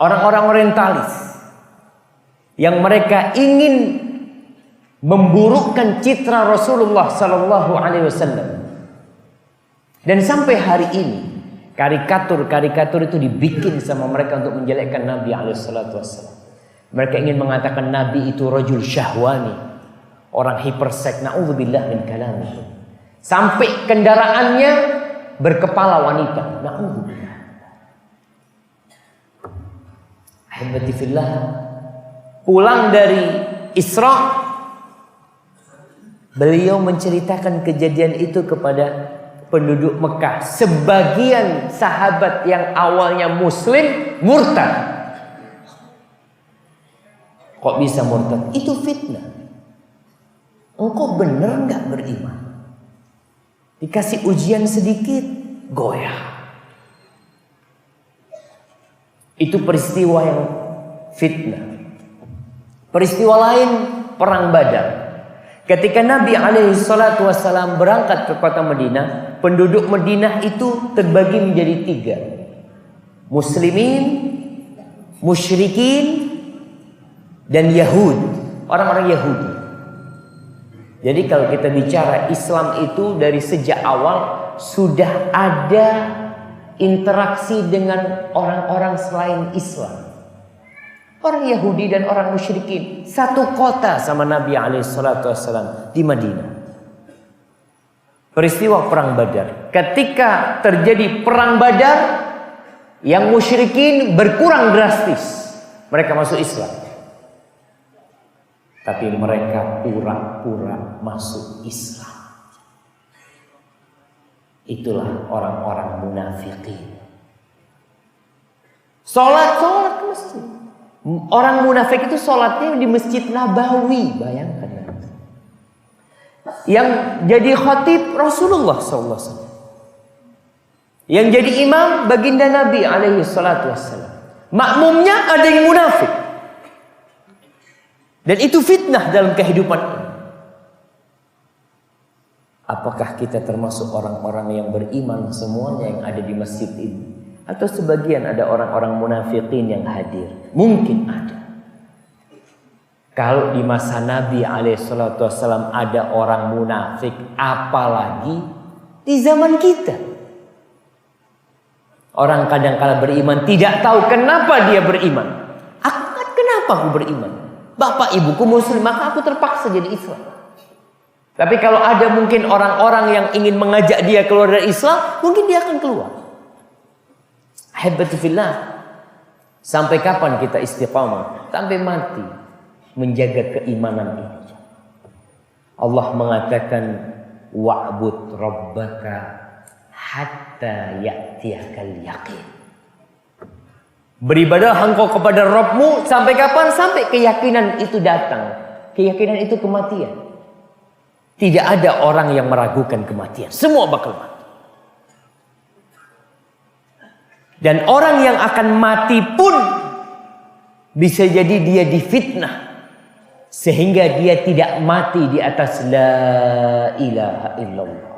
orang-orang orientalis yang mereka ingin memburukkan citra Rasulullah sallallahu alaihi wasallam. Dan sampai hari ini karikatur-karikatur itu dibikin sama mereka untuk menjelekkan Nabi alaihi salatu wasallam. Mereka ingin mengatakan Nabi itu rajul syahwani, orang hiperseks, naudzubillah min kalamihi. Sampai kendaraannya berkepala wanita, naudzubillah. Ahibati fillah, pulang dari Isra, beliau menceritakan kejadian itu kepada penduduk Mekah. Sebagian sahabat yang awalnya muslim murtad. Kok bisa murtad? Itu fitnah. Engkau benar nggak beriman? Dikasih ujian sedikit, goyah. Itu peristiwa yang fitnah. Peristiwa lain, perang Badar. Ketika Nabi alaihi salatu wassalam berangkat ke kota Madinah, penduduk Madinah itu terbagi menjadi 3. Muslimin, musyrikin, dan Yahud, orang-orang Yahudi. Jadi kalau kita bicara Islam itu dari sejak awal sudah ada interaksi dengan orang-orang selain Islam. Orang Yahudi dan orang musyrikin satu kota sama Nabi alaihissalam di Madinah. Peristiwa perang Badar. Ketika terjadi perang Badar, yang musyrikin berkurang drastis. Mereka masuk Islam. Tapi mereka pura-pura masuk Islam. Itulah orang-orang munafikin. Sholat ke masjid. Orang munafik itu sholatnya di Masjid Nabawi. Bayangkan. Yang jadi khatib Rasulullah SAW. Yang jadi imam baginda Nabi alaihi salatu wassalam. Makmumnya ada yang munafik. Dan itu fitnah dalam kehidupan ini. Apakah kita termasuk orang-orang yang beriman semuanya yang ada di masjid ini? Atau sebagian ada orang-orang munafikin yang hadir? Mungkin ada. Kalau di masa Nabi alaihissalam ada orang munafik, apalagi di zaman kita. Orang kadang-kala beriman tidak tahu kenapa dia beriman. Kenapa aku beriman? Bapak ibuku muslim, maka aku terpaksa jadi Islam. Tapi kalau ada mungkin orang-orang yang ingin mengajak dia keluar dari Islam, mungkin dia akan keluar. Ahibati fillah. Sampai kapan kita istiqamah? Sampai mati menjaga keimanan ini. Allah mengatakan wa'bud rabbaka hatta ya'tiyakal yaqin. Beribadah engkau kepada Rabbmu sampai kapan? Sampai keyakinan itu datang. Keyakinan itu kematian. Tidak ada orang yang meragukan kematian. Semua bakal mati. Dan orang yang akan mati pun bisa jadi dia difitnah. Sehingga dia tidak mati di atas la ilaha illallah.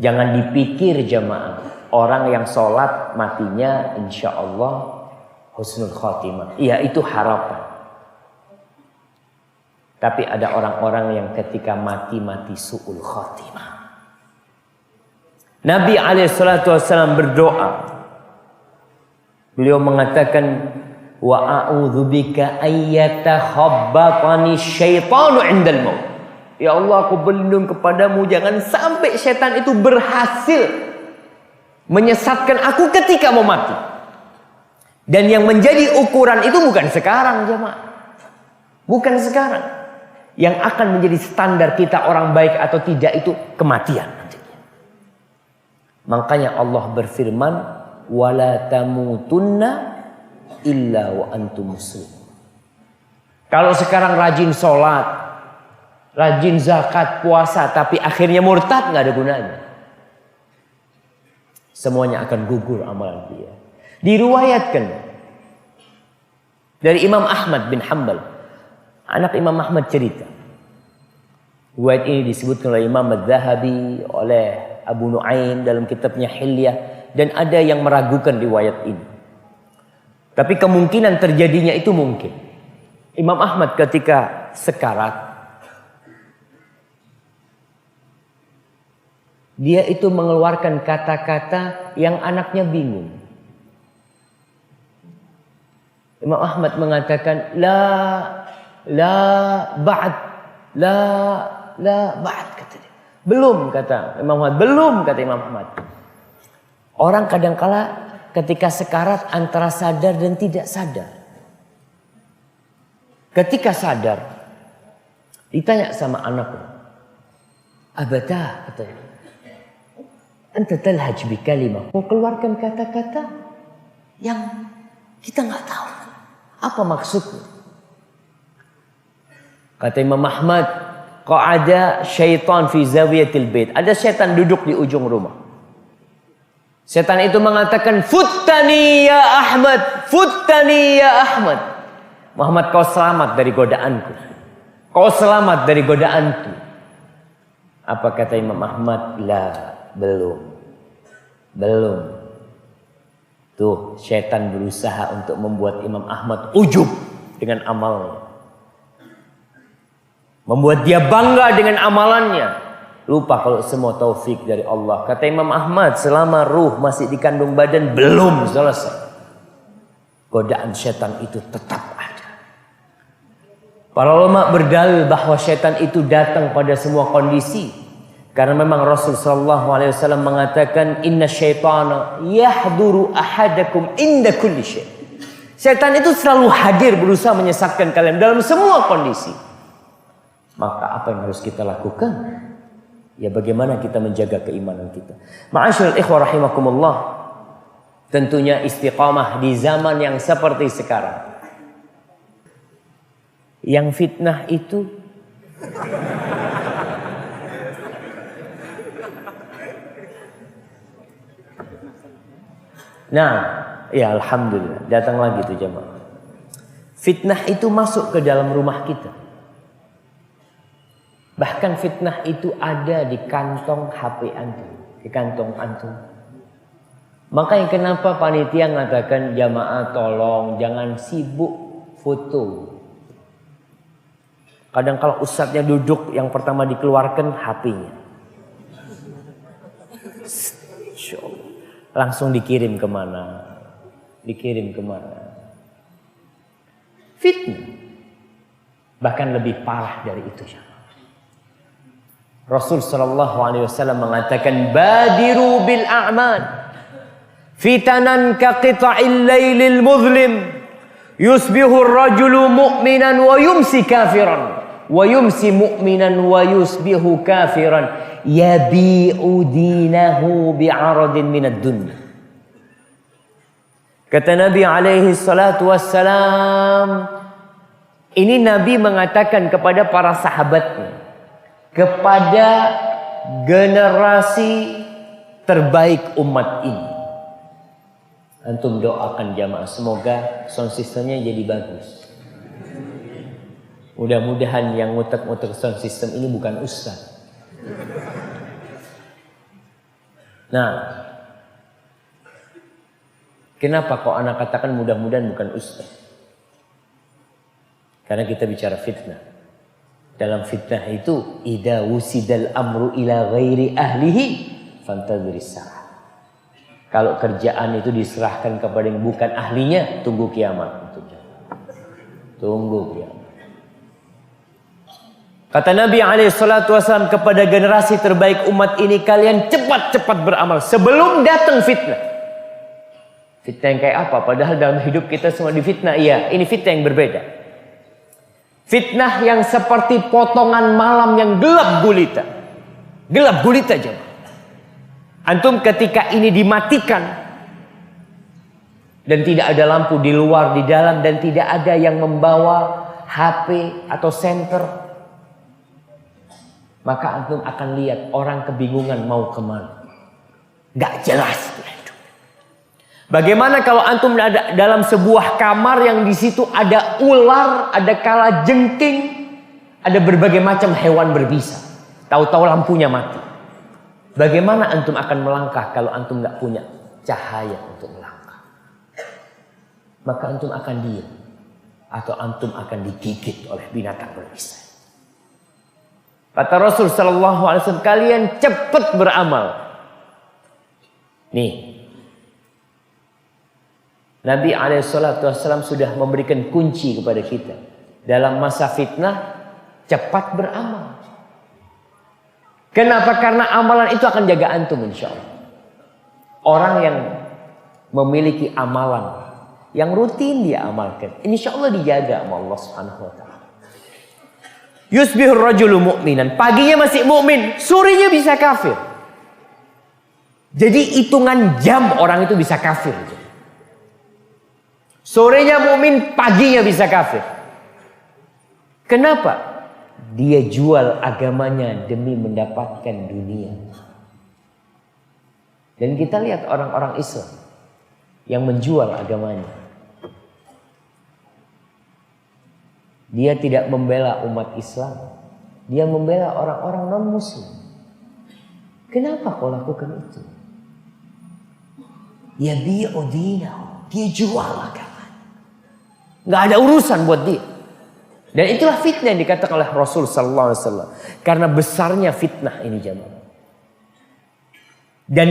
Jangan dipikir jamaah. Orang yang sholat matinya insya Allah husnul khatimah. Iya, itu harapan. Tapi ada orang-orang yang ketika mati su'ul khatimah. Nabi alaihissalam berdoa. Beliau mengatakan wa a'udzubika ayyatahabbatani syaitanu 'indal maut. Ya Allah, aku berlindung kepadamu jangan sampai setan itu berhasil menyesatkan aku ketika mau mati. Dan yang menjadi ukuran itu bukan sekarang jemaah. Bukan sekarang. Yang akan menjadi standar kita orang baik atau tidak itu kematian. Makanya Allah berfirman, wala tamutunna illa wa antum muslimun. Kalau sekarang rajin sholat, rajin zakat, puasa, tapi akhirnya murtad, nggak ada gunanya. Semuanya akan gugur amalan dia. Diriwayatkan dari Imam Ahmad bin Hanbal. Anak Imam Ahmad cerita. Riwayat ini disebutkan oleh Imam Az-Zahabi, oleh Abu Nuaim dalam kitabnya Hilyah. Dan ada yang meragukan riwayat ini. Tapi kemungkinan terjadinya itu mungkin. Imam Ahmad ketika sekarat, dia itu mengeluarkan kata-kata yang anaknya bingung. Imam Ahmad mengatakan la ba'd, la ba'd, kata dia. Belum, kata Imam Ahmad, belum, kata Imam Ahmad. Orang kadangkala ketika sekarat antara sadar dan tidak sadar. Ketika sadar, ditanya sama anaknya, abata, katanya, anta talhaj bi kalimah, mau keluarkan kata-kata yang kita nggak tahu apa maksudnya. Kata Imam Ahmad, qa'ada syaitan fi zawiyatil bait. Ada setan duduk di ujung rumah. Setan itu mengatakan, futtani ya Ahmad, futtani ya Ahmad. Muhammad, kau selamat dari godaanku. Kau selamat dari godaanku. Apa kata Imam Ahmad? La, belum. Tuh, setan berusaha untuk membuat Imam Ahmad ujub dengan amalnya. Membuat dia bangga dengan amalannya. Lupa kalau semua taufik dari Allah. Kata Imam Ahmad, selama ruh masih di kandung badan belum selesai. Godaan setan itu tetap ada. Para ulama berdalil bahwa setan itu datang pada semua kondisi. Karena memang Rasulullah SAW mengatakan, inna syaitana yahduru ahadakum inda kulli syai'. Setan itu selalu hadir berusaha menyesatkan kalian dalam semua kondisi. Maka apa yang harus kita lakukan? Ya bagaimana kita menjaga keimanan kita. Ma'asyiral ikhwah rahimakumullah. Tentunya istiqamah di zaman yang seperti sekarang. Yang fitnah itu nah, ya alhamdulillah, datang lagi tuh jemaah. Fitnah itu masuk ke dalam rumah kita. Bahkan fitnah itu ada di kantong HP antum, di kantong antum. Makanya kenapa panitia mengatakan jamaah tolong jangan sibuk foto. Kadang kalau ustadznya duduk yang pertama dikeluarkan HP-nya. Langsung dikirim kemana? Fitnah. Bahkan lebih parah dari itu. Rasul sallallahu alaihi wasallam mengatakan, badiru bil a'mal fitanan ka qita'il lailil muzlim yusbihu ar-rajulu mu'minan wa yumsi kafiran wa yumsi mu'minan wa yusbihu kafiran yabi'u dinahu bi'aradin minad dunya. Kata Nabi alaihi salatu wassalam, ini Nabi mengatakan kepada para sahabatnya, kepada generasi terbaik umat ini. Antum doakan jamaah, semoga sound systemnya jadi bagus. Mudah-mudahan yang ngutek-ngutek sound system ini bukan ustaz. Nah, kenapa kok anak katakan mudah-mudahan bukan ustaz? Karena kita bicara fitnah. Dalam fitnah itu, idza wusidal amru ila ghairi ahlihi fantadhiris sa'ah. Kalau kerjaan itu diserahkan kepada yang bukan ahlinya, tunggu kiamat. Tunggu kiamat. Kata Nabi SAW kepada generasi terbaik umat ini, kalian cepat-cepat beramal sebelum datang fitnah. Fitnah yang kayak apa? Padahal dalam hidup kita semua difitnah. Iya, ini fitnah yang berbeda. Fitnah yang seperti potongan malam yang gelap gulita. Gelap gulita aja. Antum ketika ini dimatikan dan tidak ada lampu di luar, di dalam, dan tidak ada yang membawa HP atau senter, maka antum akan lihat orang kebingungan mau kemana. Gak jelas. Bagaimana kalau antum ada dalam sebuah kamar yang di situ ada ular, ada kalajengking, ada berbagai macam hewan berbisa. Tahu-tahu lampunya mati. Bagaimana antum akan melangkah kalau antum nggak punya cahaya untuk melangkah? maka antum akan diam atau antum akan digigit oleh binatang berbisa. Kata Rasul sallallahu alaihi wasallam, kalian cepat beramal. Nih, Nabi alaihi salatu wasallam sudah memberikan kunci kepada kita. Dalam masa fitnah, cepat beramal. Kenapa? Karena amalan itu akan jaga antum insyaallah. Orang yang memiliki amalan yang rutin dia amalkan, insyaallah dijaga sama Allah Subhanahu wa taala. Yusbihur rajulu mu'minan, paginya masih mukmin, sorenya bisa kafir. Jadi hitungan jam orang itu bisa kafir. Sorenya mukmin, paginya bisa kafir. Kenapa? Dia jual agamanya demi mendapatkan dunia. Dan kita lihat orang-orang Islam yang menjual agamanya. Dia tidak membela umat Islam. Dia membela orang-orang non-muslim. Kenapa kau lakukan itu? Ya bi'udinahu. Dia jual agama. Gak ada urusan buat dia. Dan itulah fitnah yang dikatakan oleh Rasul sallallahu alaihi wasallam. Karena besarnya fitnah ini jemaah. Dan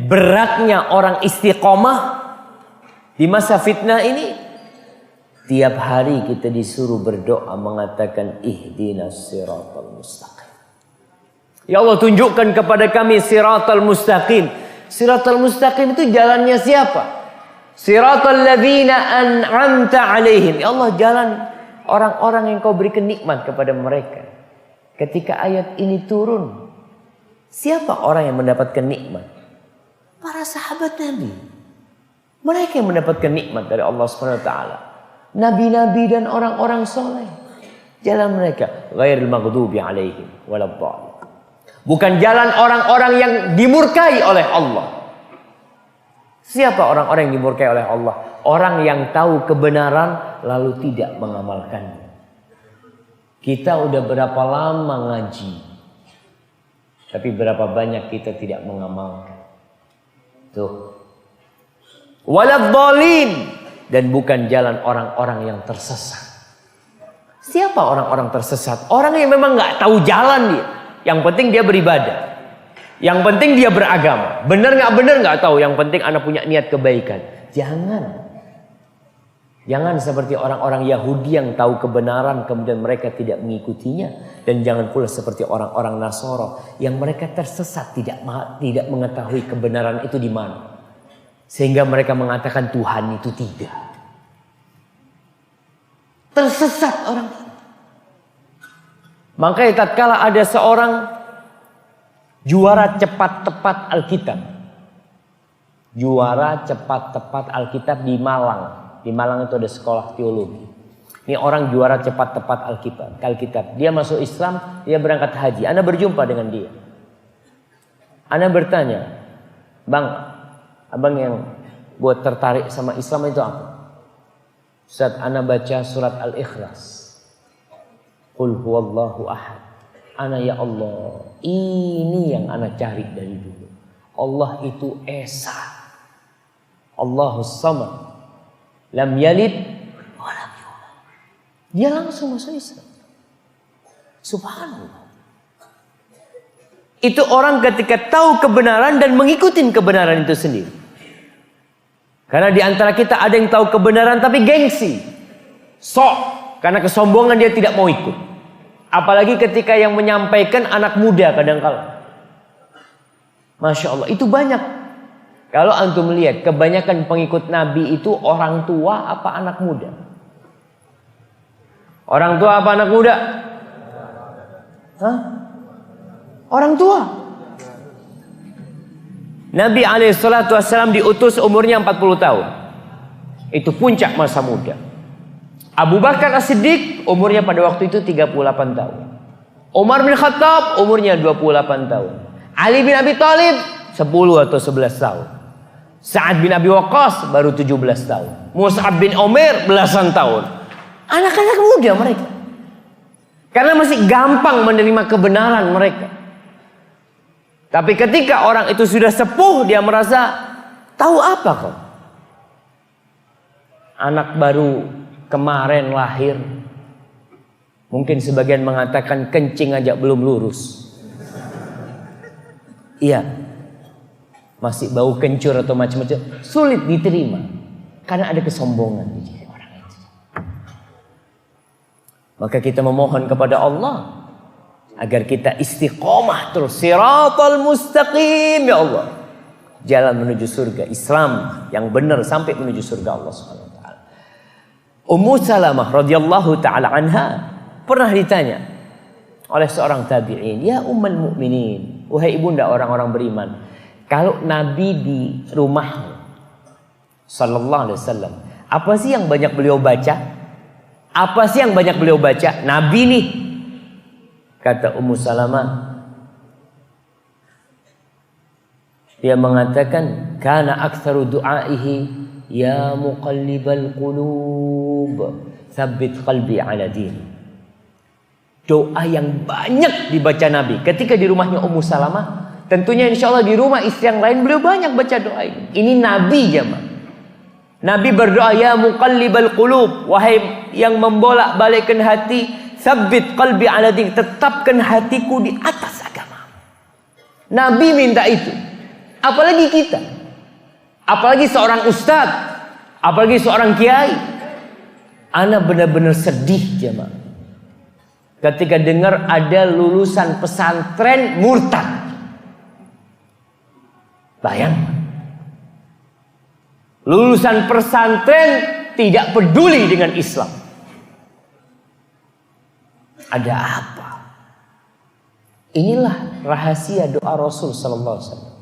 beratnya orang istiqomah di masa fitnah ini, tiap hari kita disuruh berdoa mengatakan ihdinas siratal mustaqim. Ya Allah, tunjukkan kepada kami siratal mustaqim. Siratal mustaqim itu jalannya siapa? Siratal ladzina an'amta alaihim. Ya Allah, jalan orang-orang yang kau berikan nikmat kepada mereka. Ketika ayat ini turun, siapa orang yang mendapatkan nikmat? Para sahabat Nabi. Mereka yang mendapatkan nikmat dari Allah Subhanahu wa taala. Nabi-nabi dan orang-orang soleh. Jalan mereka ghairil maghdubi alaihim waladdallin. Bukan jalan orang-orang yang dimurkai oleh Allah. Siapa orang-orang yang dimurkai oleh Allah? Orang yang tahu kebenaran lalu tidak mengamalkannya. Kita udah berapa lama ngaji, tapi berapa banyak kita tidak mengamalkan. Tuh. Waladdallin, dan bukan jalan orang-orang yang tersesat. Siapa orang-orang tersesat? Orang yang memang nggak tahu jalan dia. Yang penting dia beribadah. Yang penting dia beragama. Benar nggak tahu. Yang penting anak punya niat kebaikan. Jangan seperti orang-orang Yahudi yang tahu kebenaran kemudian mereka tidak mengikutinya. Dan jangan pula seperti orang-orang Nasara yang mereka tersesat tidak mengetahui kebenaran itu di mana. Sehingga mereka mengatakan Tuhan itu tidak. Tersesat orang. Makanya tatkala ada seorang juara cepat tepat Alkitab. Juara cepat tepat Alkitab di Malang. Di Malang itu ada sekolah teologi. Ini orang juara cepat tepat Alkitab. Dia masuk Islam, dia berangkat haji. Ana berjumpa dengan dia. Ana bertanya, "Bang, abang yang buat tertarik sama Islam itu apa?" Ustaz, ana baca surat Al-Ikhlas. Qul huwallahu ahad. Ana ya Allah, ini yang ana cari dari dulu. Allah itu Esa. Allahus Samad. Lam yalid wa lam yulad. Dia langsung masuk Islam. Subhanallah. Itu orang ketika tahu kebenaran dan mengikuti kebenaran itu sendiri. Karena di antara kita ada yang tahu kebenaran tapi gengsi. Sok. Karena kesombongan dia tidak mau ikut. Apalagi ketika yang menyampaikan anak muda kadang-kala. Masya Allah, itu banyak. Kalau antum melihat kebanyakan pengikut Nabi itu orang tua apa anak muda? Orang tua apa anak muda? Hah? Orang tua. Nabi SAW diutus umurnya 40 tahun. Itu puncak masa muda. Abu Bakar As-Siddiq umurnya pada waktu itu 38 tahun. Umar bin Khattab umurnya 28 tahun. Ali bin Abi Thalib 10 atau 11 tahun. Sa'ad bin Abi Waqqas baru 17 tahun. Mus'ab bin Umair belasan tahun. Anak-anak muda mereka. Karena masih gampang menerima kebenaran mereka. Tapi ketika orang itu sudah sepuh, dia merasa, tahu apa kau? Anak baru kemarin lahir. Mungkin sebagian mengatakan kencing aja belum lurus. Iya. Masih bau kencur atau macam-macam. Sulit diterima. Karena ada kesombongan di diri orang itu. Maka kita memohon kepada Allah agar kita istiqomah terus. Siratal mustaqim ya Allah. Jalan menuju surga Islam yang benar sampai menuju surga Allah Subhanahu wa taala. Ummu Salamah radhiyallahu taala anha pernah ditanya oleh seorang tabi'in, "Ya ummul mukminin, wahai ibunda orang-orang beriman, kalau Nabi di rumah sallallahu alaihi wasallam, apa sih yang banyak beliau baca? Apa sih yang banyak beliau baca? Nabi nih." Kata Ummu Salamah, dia mengatakan, "Kana aktsaru du'aihi ya muqallibal qulub, tsabbit qalbi 'ala din." Doa yang banyak dibaca Nabi ketika di rumahnya Ummu Salamah. Tentunya insya Allah di rumah istri yang lain beliau banyak baca doa ini. Ini Nabi jemaah. Nabi berdoa, "Ya muqallibal qulub, wahai yang membolak-balikkan hati, tsabbit qalbi 'ala din, tetapkan hatiku di atas agama." Nabi minta itu. Apalagi kita, apalagi seorang ustadz, apalagi seorang kiai. Ana benar-benar sedih jemaah ketika dengar ada lulusan pesantren murtad. Bayang, lulusan pesantren tidak peduli dengan Islam. Ada apa? Inilah rahasia doa Rasul sallallahu alaihi wasallam.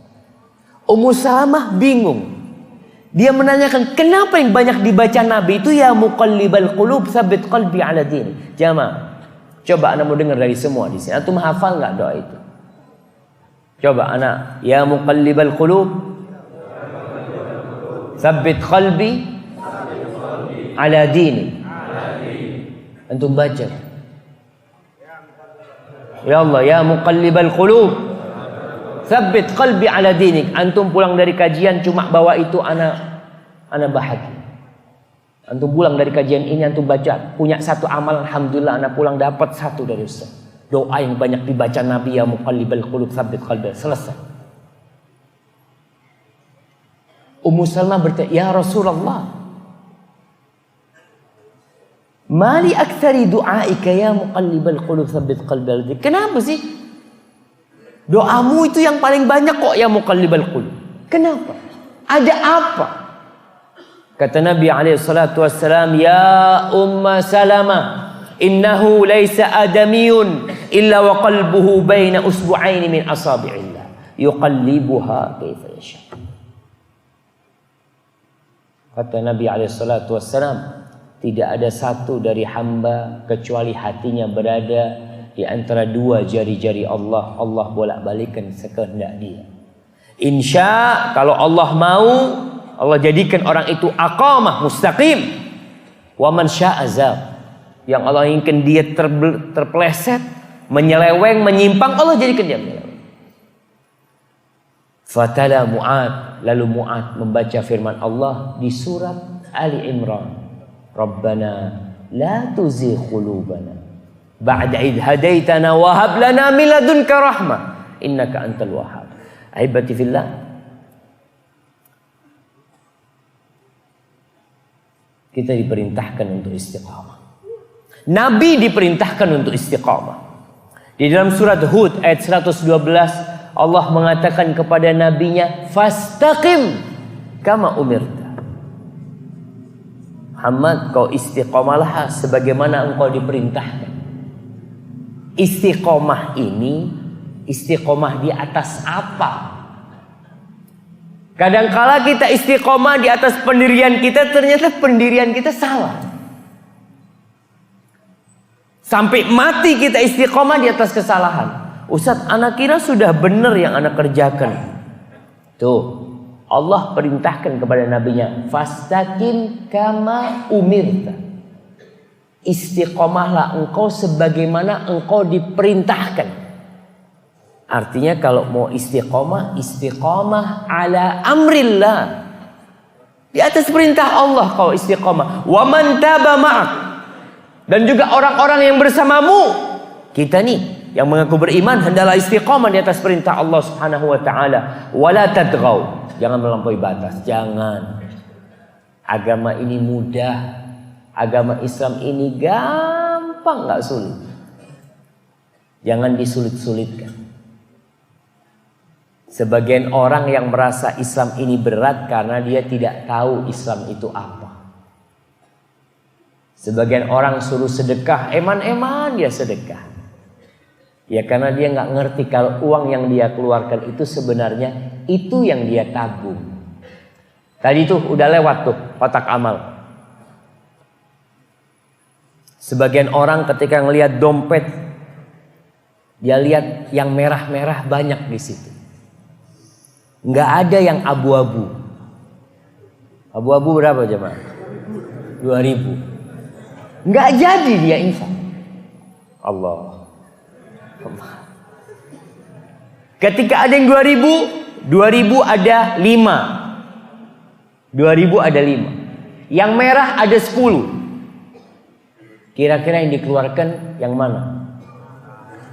Ummu Salamah bingung. Dia menanyakan, kenapa yang banyak dibaca Nabi itu ya muqallibal qulub tsabbit qalbi 'ala din. Jamaah, coba anda mau dengar dari semua di sini. Antum hafal enggak doa itu? Coba anak, ya muqallibal qulub tsabbit qalbi 'ala din. Antum baca. Ya Allah, ya muqallibal qulub tsabbit qalbi 'ala dinik. Antum pulang dari kajian cuma bawa itu, ana bahagia. Antum pulang dari kajian ini antum baca, punya satu amal, alhamdulillah ana pulang dapat satu dari Ustaz. Doa yang banyak dibaca Nabi, ya muqallibal qulub tsabbit qalbi. Selesai. Ummu Salamah bertanya, "Ya Rasulullah, mali aktsari du'aika ya muqallibal qulub tsabbit qalbi." Kenapa sih doamu itu yang paling banyak kok ya muqallibal qulub? Kenapa? Ada apa? Kata Nabi alaihi salatu wassalam, "Ya Umma Salamah, innahu laisa adamiyun illa wa qalbuhu baina usbu'aini min asabi'illah yuqallibuha kaifa yasha." Kata Nabi alaihi salatu wassalam, tidak ada satu dari hamba kecuali hatinya berada di antara dua jari-jari Allah. Allah bolak-balikan sekehendak dia. Insya, kalau Allah mau, Allah jadikan orang itu aqamah mustaqim. Wa man syaa azab. Yang Allah inginkan dia terpeleset, menyeleweng, menyimpang, Allah jadikan dia menyeleweng. Fatala Mu'ad, lalu Mu'ad membaca firman Allah di surat Ali Imran. Rabbana la tuzigh qulubana ba'da idh hadaitana wa hab lana min ladunka rahmah innaka antal wahhab. Ahibati fillah, kita diperintahkan untuk istiqamah. Nabi diperintahkan untuk istiqamah. Di dalam surat Hud ayat 112 Allah mengatakan kepada nabinya, "Fastaqim kama umirta." Muhammad, kau istiqamalah sebagaimana engkau diperintahkan. Istiqomah ini, istiqomah di atas apa? Kadangkala kita istiqomah di atas pendirian kita, ternyata pendirian kita salah. Sampai mati kita istiqomah di atas kesalahan. Ustaz, anak kira sudah benar yang anak kerjakan. Tuh, Allah perintahkan kepada nabinya, "Fastaqim kama umirta." Istiqomahlah engkau sebagaimana engkau diperintahkan. Artinya kalau mau istiqomah, istiqomah ala amrillah. Di atas perintah Allah kau istiqomah. Wa man taba ma'ak. Dan juga orang-orang yang bersamamu. Kita nih yang mengaku beriman hendaklah istiqomah di atas perintah Allah Subhanahu wa taala. Wala tadghaw. Jangan melampaui batas, jangan. Agama ini mudah. Agama Islam ini gampang, enggak sulit. Jangan disulit-sulitkan. Sebagian orang yang merasa Islam ini berat karena dia tidak tahu Islam itu apa. Sebagian orang suruh sedekah, eman-eman dia sedekah. Ya karena dia nggak ngerti kalau uang yang dia keluarkan itu sebenarnya itu yang dia tabung. Tadi tuh udah lewat tuh kotak amal. Sebagian orang ketika ngelihat dompet, dia lihat yang merah-merah banyak di situ. Nggak ada yang abu-abu. Abu-abu berapa jemaah? 2.000. Nggak jadi dia infak. Allah. Ketika ada yang 2.000 ada 5. 2.000 ada 5. Yang merah ada 10. Kira-kira yang dikeluarkan yang mana?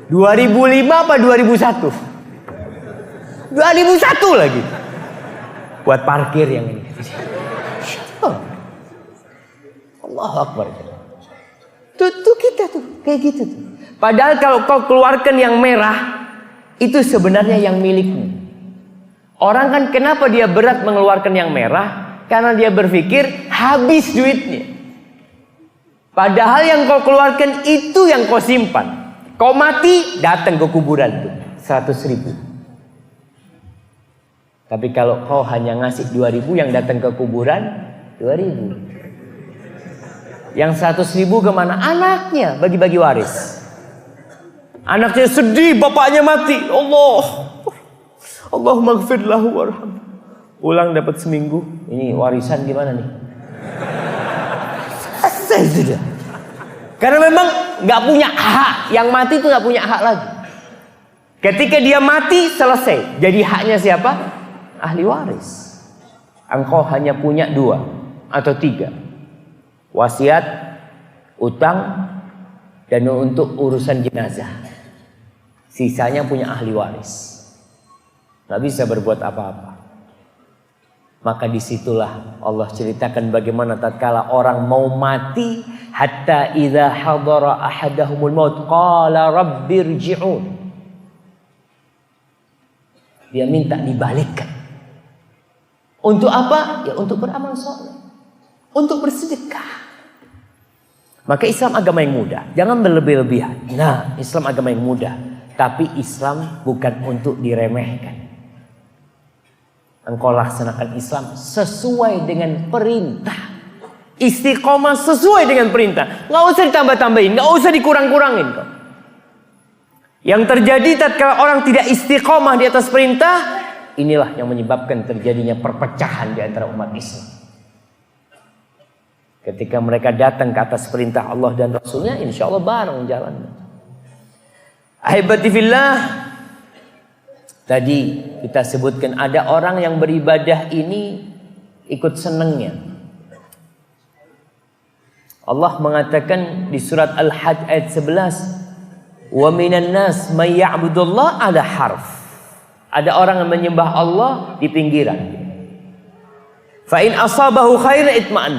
2005 apa 2001? 2001 lagi. Buat parkir yang ini. Allahu Akbar. Tuh kita tuh kayak gitu tuh. Padahal kalau kau keluarkan yang merah, itu sebenarnya yang milikmu. Orang kan kenapa dia berat mengeluarkan yang merah? Karena dia berpikir habis duitnya. Padahal yang kau keluarkan itu yang kau simpan. Kau mati, datang ke kuburan tuh 100.000. Tapi kalau kau hanya ngasih 2.000, yang datang ke kuburan 2.000. Yang 100.000 kemana? Anaknya bagi-bagi waris. Anaknya sedih, bapaknya mati. Allahumma gfir lahu warham. Pulang dapat seminggu. Ini warisan gimana nih? Selesai sudah. Karena memang nggak punya hak. Yang mati itu nggak punya hak lagi. Ketika dia mati selesai. Jadi haknya siapa? Ahli waris. Engkau hanya punya 2 atau 3. Wasiat, utang, dan untuk urusan jenazah. Sisanya punya ahli waris. Nggak bisa berbuat apa-apa. Maka disitulah Allah ceritakan bagaimana tatkala orang mau mati, hatta idza hadara ahadahumul maut qala rabbirji'un. Dia minta dibalikkan. Untuk apa? Ya untuk beramal saleh, untuk bersedekah. Maka Islam agama yang mudah, jangan berlebih-lebihan. Nah, Islam agama yang mudah, tapi Islam bukan untuk diremehkan. Engkau laksanakan Islam sesuai dengan perintah. Istiqomah sesuai dengan perintah. Nggak usah ditambah-tambahin, nggak usah dikurang-kurangin kok. Yang terjadi tatkala orang tidak istiqomah di atas perintah, inilah yang menyebabkan terjadinya perpecahan di antara umat Islam. Ketika mereka datang ke atas perintah Allah dan Rasulnya, insya Allah bareng jalan. Ahibati fillah. Tadi kita sebutkan ada orang yang beribadah ini ikut senengnya. Allah mengatakan di surat Al-Hajj ayat 11, "Wa minan nas may ya'budullah ala harf." Ada orang yang menyembah Allah di pinggiran. Fa in asabahu khairan itma'an.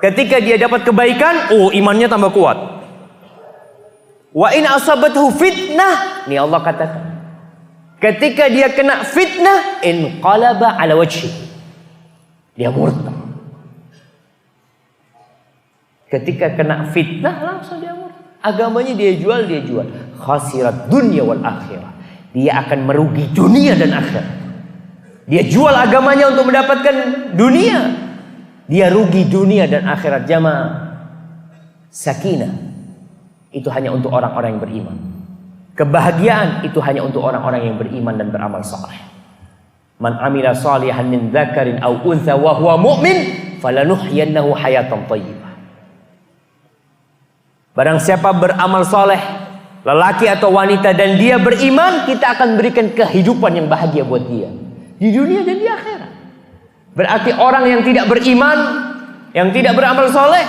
Ketika dia dapat kebaikan, imannya tambah kuat. Wa in asabathu fitnah, ini Allah katakan, ketika dia kena fitnah, inqalaba ala wajhi, dia murtad. Ketika kena fitnah langsung dia murtad. Agamanya dia jual. Khasirat dunya wal akhirah. Dia akan merugi dunia dan akhirat. Dia jual agamanya untuk mendapatkan dunia. Dia rugi dunia dan akhirat. Jamaah, sakinah itu hanya untuk orang-orang yang beriman. Kebahagiaan itu hanya untuk orang-orang yang beriman dan beramal saleh. Man amila salihan min dzakarin aw untha wa huwa mu'min falanuhyiyannahu hayatan thayyibah. Barang siapa beramal saleh, lelaki atau wanita, dan dia beriman, kita akan berikan kehidupan yang bahagia buat dia di dunia dan di akhirat. Berarti orang yang tidak beriman, yang tidak beramal soleh,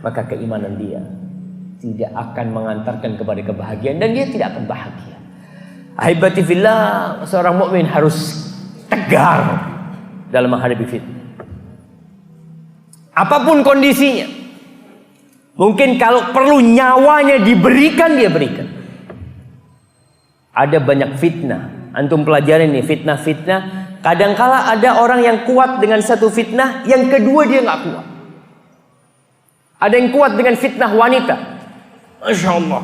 maka keimanan dia tidak akan mengantarkan kepada kebahagiaan dan dia tidak akan bahagia. Ahibati fillah, seorang mukmin harus tegar dalam menghadapi fitnah. Apapun kondisinya. Mungkin kalau perlu nyawanya diberikan, dia berikan. Ada banyak fitnah. Antum pelajarin nih fitnah-fitnah. Kadangkala ada orang yang kuat dengan satu fitnah, yang kedua dia nggak kuat. Ada yang kuat dengan fitnah wanita. Masya Allah.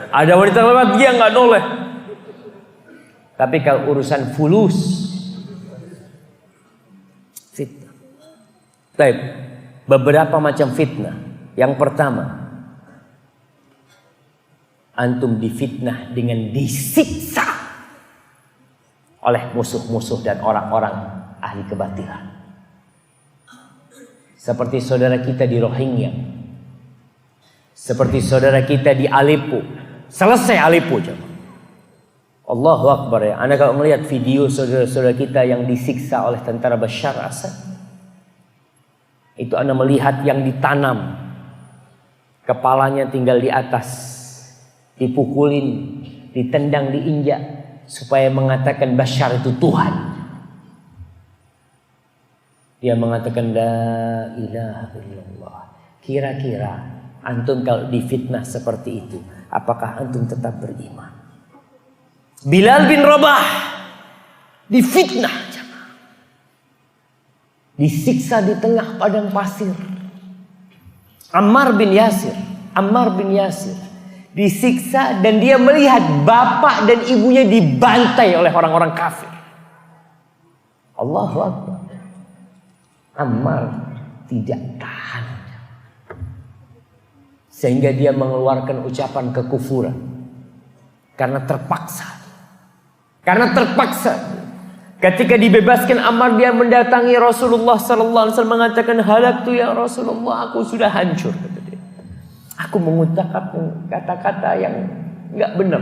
Ada wanita lewat dia nggak noleh. Tapi kalau urusan fulus, fitnah. Baik, beberapa macam fitnah. Yang pertama, antum difitnah dengan disiksa oleh musuh-musuh dan orang-orang ahli kebatilan. Seperti saudara kita di Rohingya, seperti saudara kita di Aleppo. Selesai Aleppo, jemaah. Allahu Akbar ya. Anda kalau melihat video saudara-saudara kita yang disiksa oleh tentara Bashar Assad, itu Anda melihat yang ditanam, kepalanya tinggal di atas, dipukulin, ditendang, diinjak, supaya mengatakan Bashar itu Tuhan. Dia mengatakan la ilaha illallah. Kira-kira antum kalau difitnah seperti itu, apakah antum tetap beriman? Bilal bin Rabah difitnah, disiksa di tengah padang pasir. Ammar bin Yasir disiksa dan dia melihat bapak dan ibunya dibantai oleh orang-orang kafir. Allahu Akbar. Ammar tidak tahan sehingga dia mengeluarkan ucapan kekufuran karena terpaksa. Ketika dibebaskan Ammar, dia mendatangi Rasulullah sallallahu alaihi wasallam mengatakan, halaktu ya Rasulullah, aku sudah hancur, kata dia. Aku mengucapkan kata-kata yang enggak benar.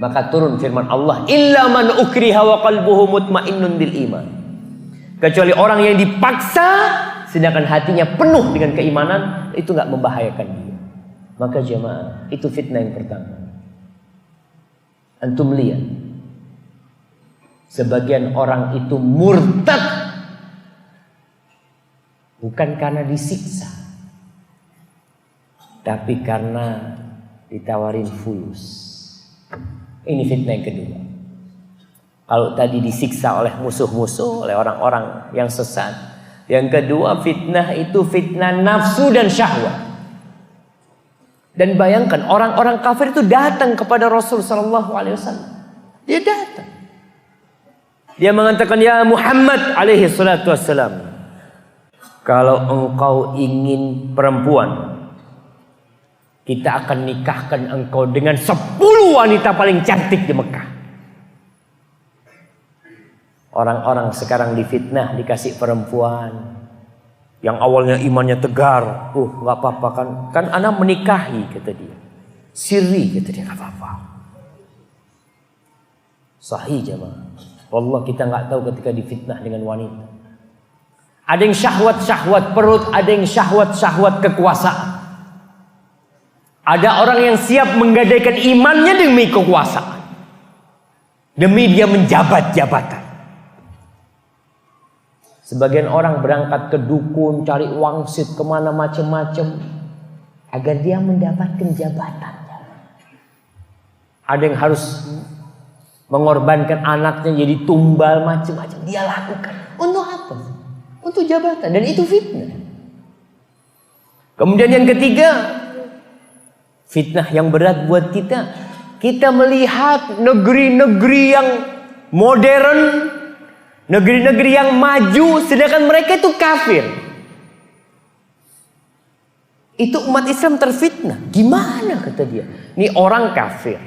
Maka turun firman Allah, illa man ukriha wa qalbuhu mutmainnun bil iman. Kecuali orang yang dipaksa sedangkan hatinya penuh dengan keimanan, itu enggak membahayakan dia. Maka jemaah, itu fitnah yang pertama. Antum lihat, sebagian orang itu murtad bukan karena disiksa, tapi karena ditawarin fulus. Ini fitnah yang kedua. Kalau tadi disiksa oleh musuh-musuh, oleh orang-orang yang sesat, yang kedua fitnah itu fitnah nafsu dan syahwat. Dan bayangkan orang-orang kafir itu datang kepada Rasul sallallahu alaihi wasallam. Dia datang. Dia mengatakan, ya Muhammad alaihi salatu wassalam, kalau engkau ingin perempuan, kita akan nikahkan engkau dengan 10 wanita paling cantik di Mekah. Orang-orang sekarang difitnah, dikasih perempuan yang awalnya imannya tegar, nggak apa-apa kan anak menikahi, kata dia. Siri, kata dia, nggak apa-apa. Sahih jemaah. Wallah kita nggak tahu ketika difitnah dengan wanita. Ada yang syahwat perut, ada yang syahwat kekuasaan. Ada orang yang siap menggadaikan imannya demi kekuasaan, demi dia menjabat jabatan. Sebagian orang berangkat ke dukun, cari wangsit kemana macam-macam agar dia mendapatkan jabatan. Ada yang harus mengorbankan anaknya jadi tumbal, macam-macam dia lakukan. Untuk apa? Untuk jabatan, dan itu fitnah. Kemudian yang ketiga, fitnah yang berat buat kita. Kita melihat negeri-negeri yang modern, negeri-negeri yang maju, sedangkan mereka itu kafir. Itu umat Islam terfitnah. Gimana, kata dia? Ini orang kafir,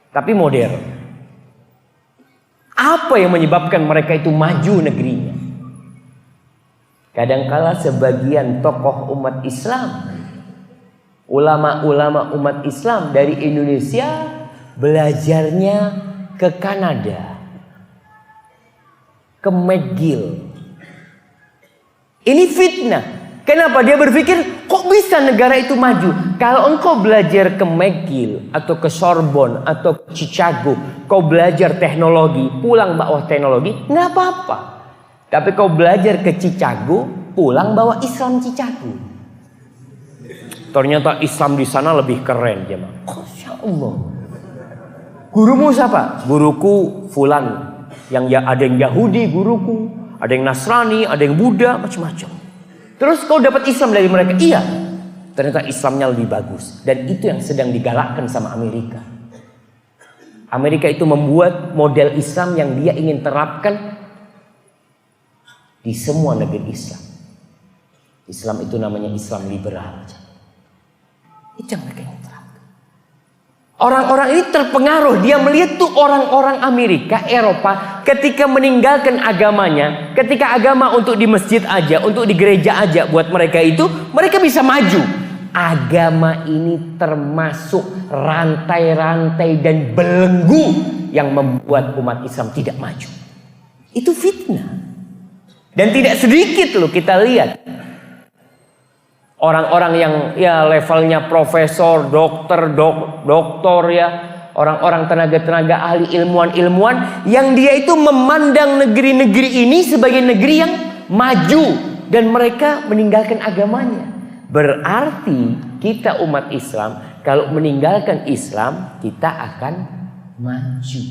tapi modern. Apa yang menyebabkan mereka itu maju negerinya? Kadangkala sebagian tokoh umat Islam, ulama-ulama umat Islam dari Indonesia, belajarnya ke Kanada, ke McGill. Ini fitnah. Kenapa? Dia berpikir, kok bisa negara itu maju? Kalau engkau belajar ke McGill atau ke Sorbonne atau ke Chicago, kau belajar teknologi, pulang bawa teknologi, nggak apa-apa. Tapi kau belajar ke Chicago, pulang bawa Islam Chicago. Ternyata Islam di sana lebih keren, jemaah. Masya Allah. Gurumu siapa? Guruku fulan. Yang ada yang Yahudi, guruku. Ada yang Nasrani, ada yang Buddha, macam-macam. Terus kau dapat Islam dari mereka? Iya. Ternyata Islamnya lebih bagus. Dan itu yang sedang digalakkan sama Amerika. Amerika itu membuat model Islam yang dia ingin terapkan di semua negeri Islam. Islam itu namanya Islam liberal. Itu yang mereka ingin terapkan. Orang-orang ini terpengaruh. Dia melihat tuh orang-orang Amerika, Eropa, ketika meninggalkan agamanya, ketika agama untuk di masjid aja, untuk di gereja aja, buat mereka itu, mereka bisa maju. Agama ini termasuk rantai-rantai dan belenggu yang membuat umat Islam tidak maju. Itu fitnah. Dan tidak sedikit loh kita lihat. Orang-orang yang ya levelnya profesor, doktor ya, orang-orang tenaga-tenaga ahli, ilmuwan-ilmuwan yang dia itu memandang negeri-negeri ini sebagai negeri yang maju dan mereka meninggalkan agamanya. Berarti kita umat Islam kalau meninggalkan Islam kita akan maju.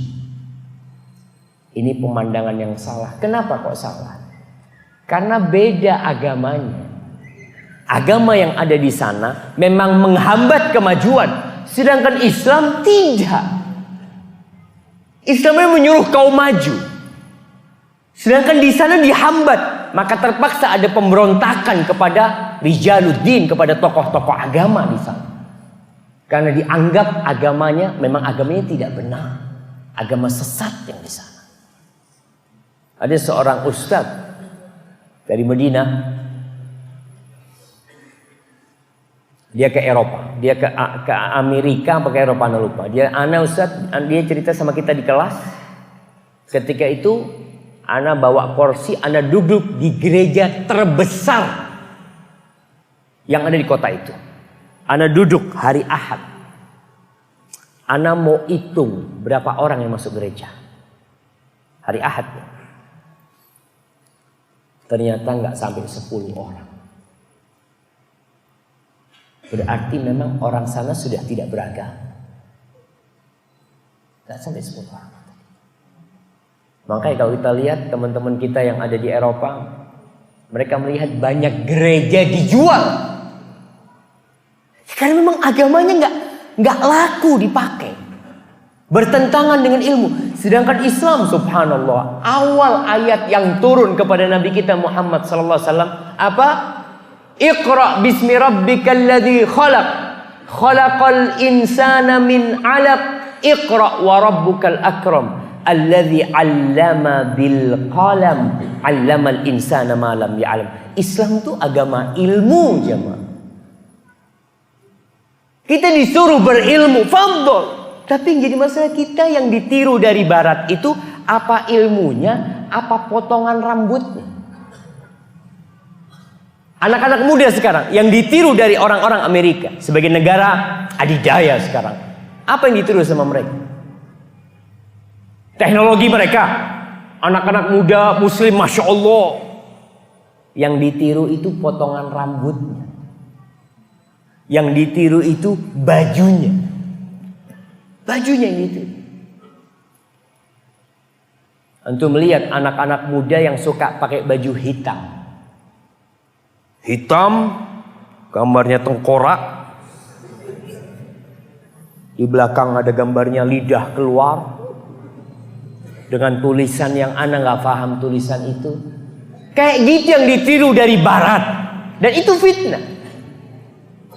Ini pemandangan yang salah. Kenapa kok salah? Karena beda agamanya. Agama yang ada di sana memang menghambat kemajuan, sedangkan Islam tidak. Islam menyuruh kau maju, sedangkan di sana dihambat. Maka terpaksa ada pemberontakan kepada rijaluddin, kepada tokoh-tokoh agama di sana. Karena dianggap agamanya tidak benar, agama sesat yang di sana. Ada seorang ustadz dari Madinah. Dia ke Eropa, dia ke Amerika apa ke Eropa, anda lupa. Dia cerita sama kita di kelas. Ketika itu ana bawa kursi, ana duduk di gereja terbesar yang ada di kota itu. Ana duduk hari Ahad. Ana mau hitung berapa orang yang masuk gereja. Hari Ahad. Ternyata nggak sampai 10 orang. Berarti memang orang sana sudah tidak beragama. Tidak sampai 10 orang. Makanya kalau kita lihat teman-teman kita yang ada di Eropa, mereka melihat banyak gereja dijual. Karena memang agamanya nggak laku dipakai. Bertentangan dengan ilmu. Sedangkan Islam, subhanallah, awal ayat yang turun kepada Nabi kita Muhammad sallallahu alaihi wasallam apa? Iqra bismi rabbikal ladzi khalaq. Khalaqal insana min 'alaq. Iqra wa rabbukal akram. Alladzi 'allama bil qalam. 'Allamal insana ma lam ya'lam. Islam itu agama ilmu, jemaah. Kita disuruh berilmu, fadhol. Tapi yang jadi masalah kita yang ditiru dari barat itu apa ilmunya, apa potongan rambutnya. Anak-anak muda sekarang yang ditiru dari orang-orang Amerika sebagai negara adidaya sekarang. Apa yang ditiru sama mereka? Teknologi mereka. Anak-anak muda muslim, Masya Allah. Yang ditiru itu potongan rambutnya. Yang ditiru itu bajunya. Bajunya yang ditiru. Antum melihat anak-anak muda yang suka pakai baju hitam. Hitam, gambarnya tengkorak. Di belakang ada gambarnya lidah keluar. Dengan tulisan yang ana nggak paham tulisan itu. Kayak gitu yang ditiru dari barat. Dan itu fitnah.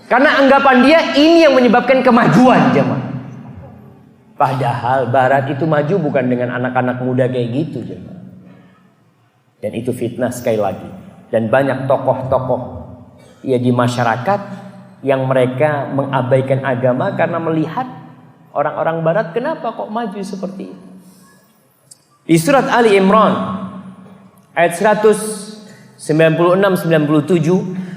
Karena anggapan dia ini yang menyebabkan kemajuan, jemaah. Padahal barat itu maju bukan dengan anak-anak muda kayak gitu, jemaah. Dan itu fitnah sekali lagi. Dan banyak tokoh-tokoh ya di masyarakat yang mereka mengabaikan agama karena melihat orang-orang barat kenapa kok maju seperti itu. Di surat Ali Imran ayat 196, 97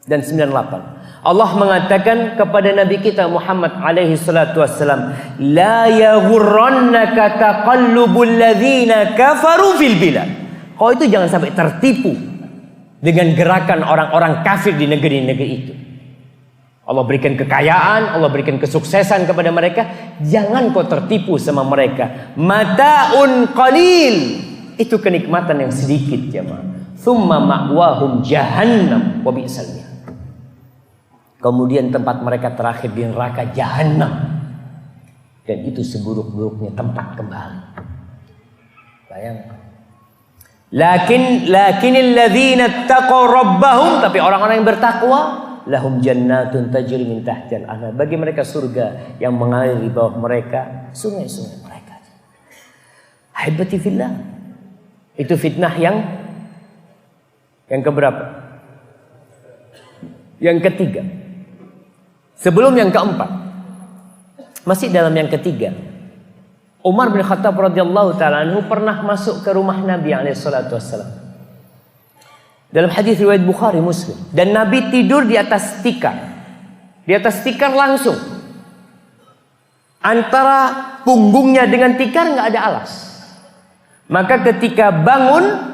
dan 98. Allah mengatakan kepada Nabi kita Muhammad alaihi salatu wassalam, la yaghurrannaka taqallubul ladzina kafaru fil bilad. Kau itu jangan sampai tertipu dengan gerakan orang-orang kafir di negeri-negeri itu. Allah berikan kekayaan, Allah berikan kesuksesan kepada mereka, jangan kau tertipu sama mereka. Mata'un qalil, itu kenikmatan yang sedikit jemaah. Tsumma ma'wahum jahannam wa bi'sal mihad. Kemudian tempat mereka terakhir di neraka jahanam, dan itu seburuk-buruknya tempat kembali. Bayangkan. Lakinil ladzina taqaw rabbahum, tapi orang-orang yang bertakwa, lahum jannatun tajri min tahtiha al-anhar, bagi mereka surga yang mengalir di bawah mereka sungai-sungai mereka. Ahibati fillah. Itu fitnah yang keberapa? Yang ketiga. Sebelum yang keempat, masih dalam yang ketiga, Umar bin Khattab radhiyallahu taala anhu pernah masuk ke rumah Nabi alaihi salatu wassalam. Dalam hadis riwayat Bukhari Muslim, dan Nabi tidur di atas tikar. Di atas tikar langsung. Antara punggungnya dengan tikar nggak ada alas. Maka ketika bangun,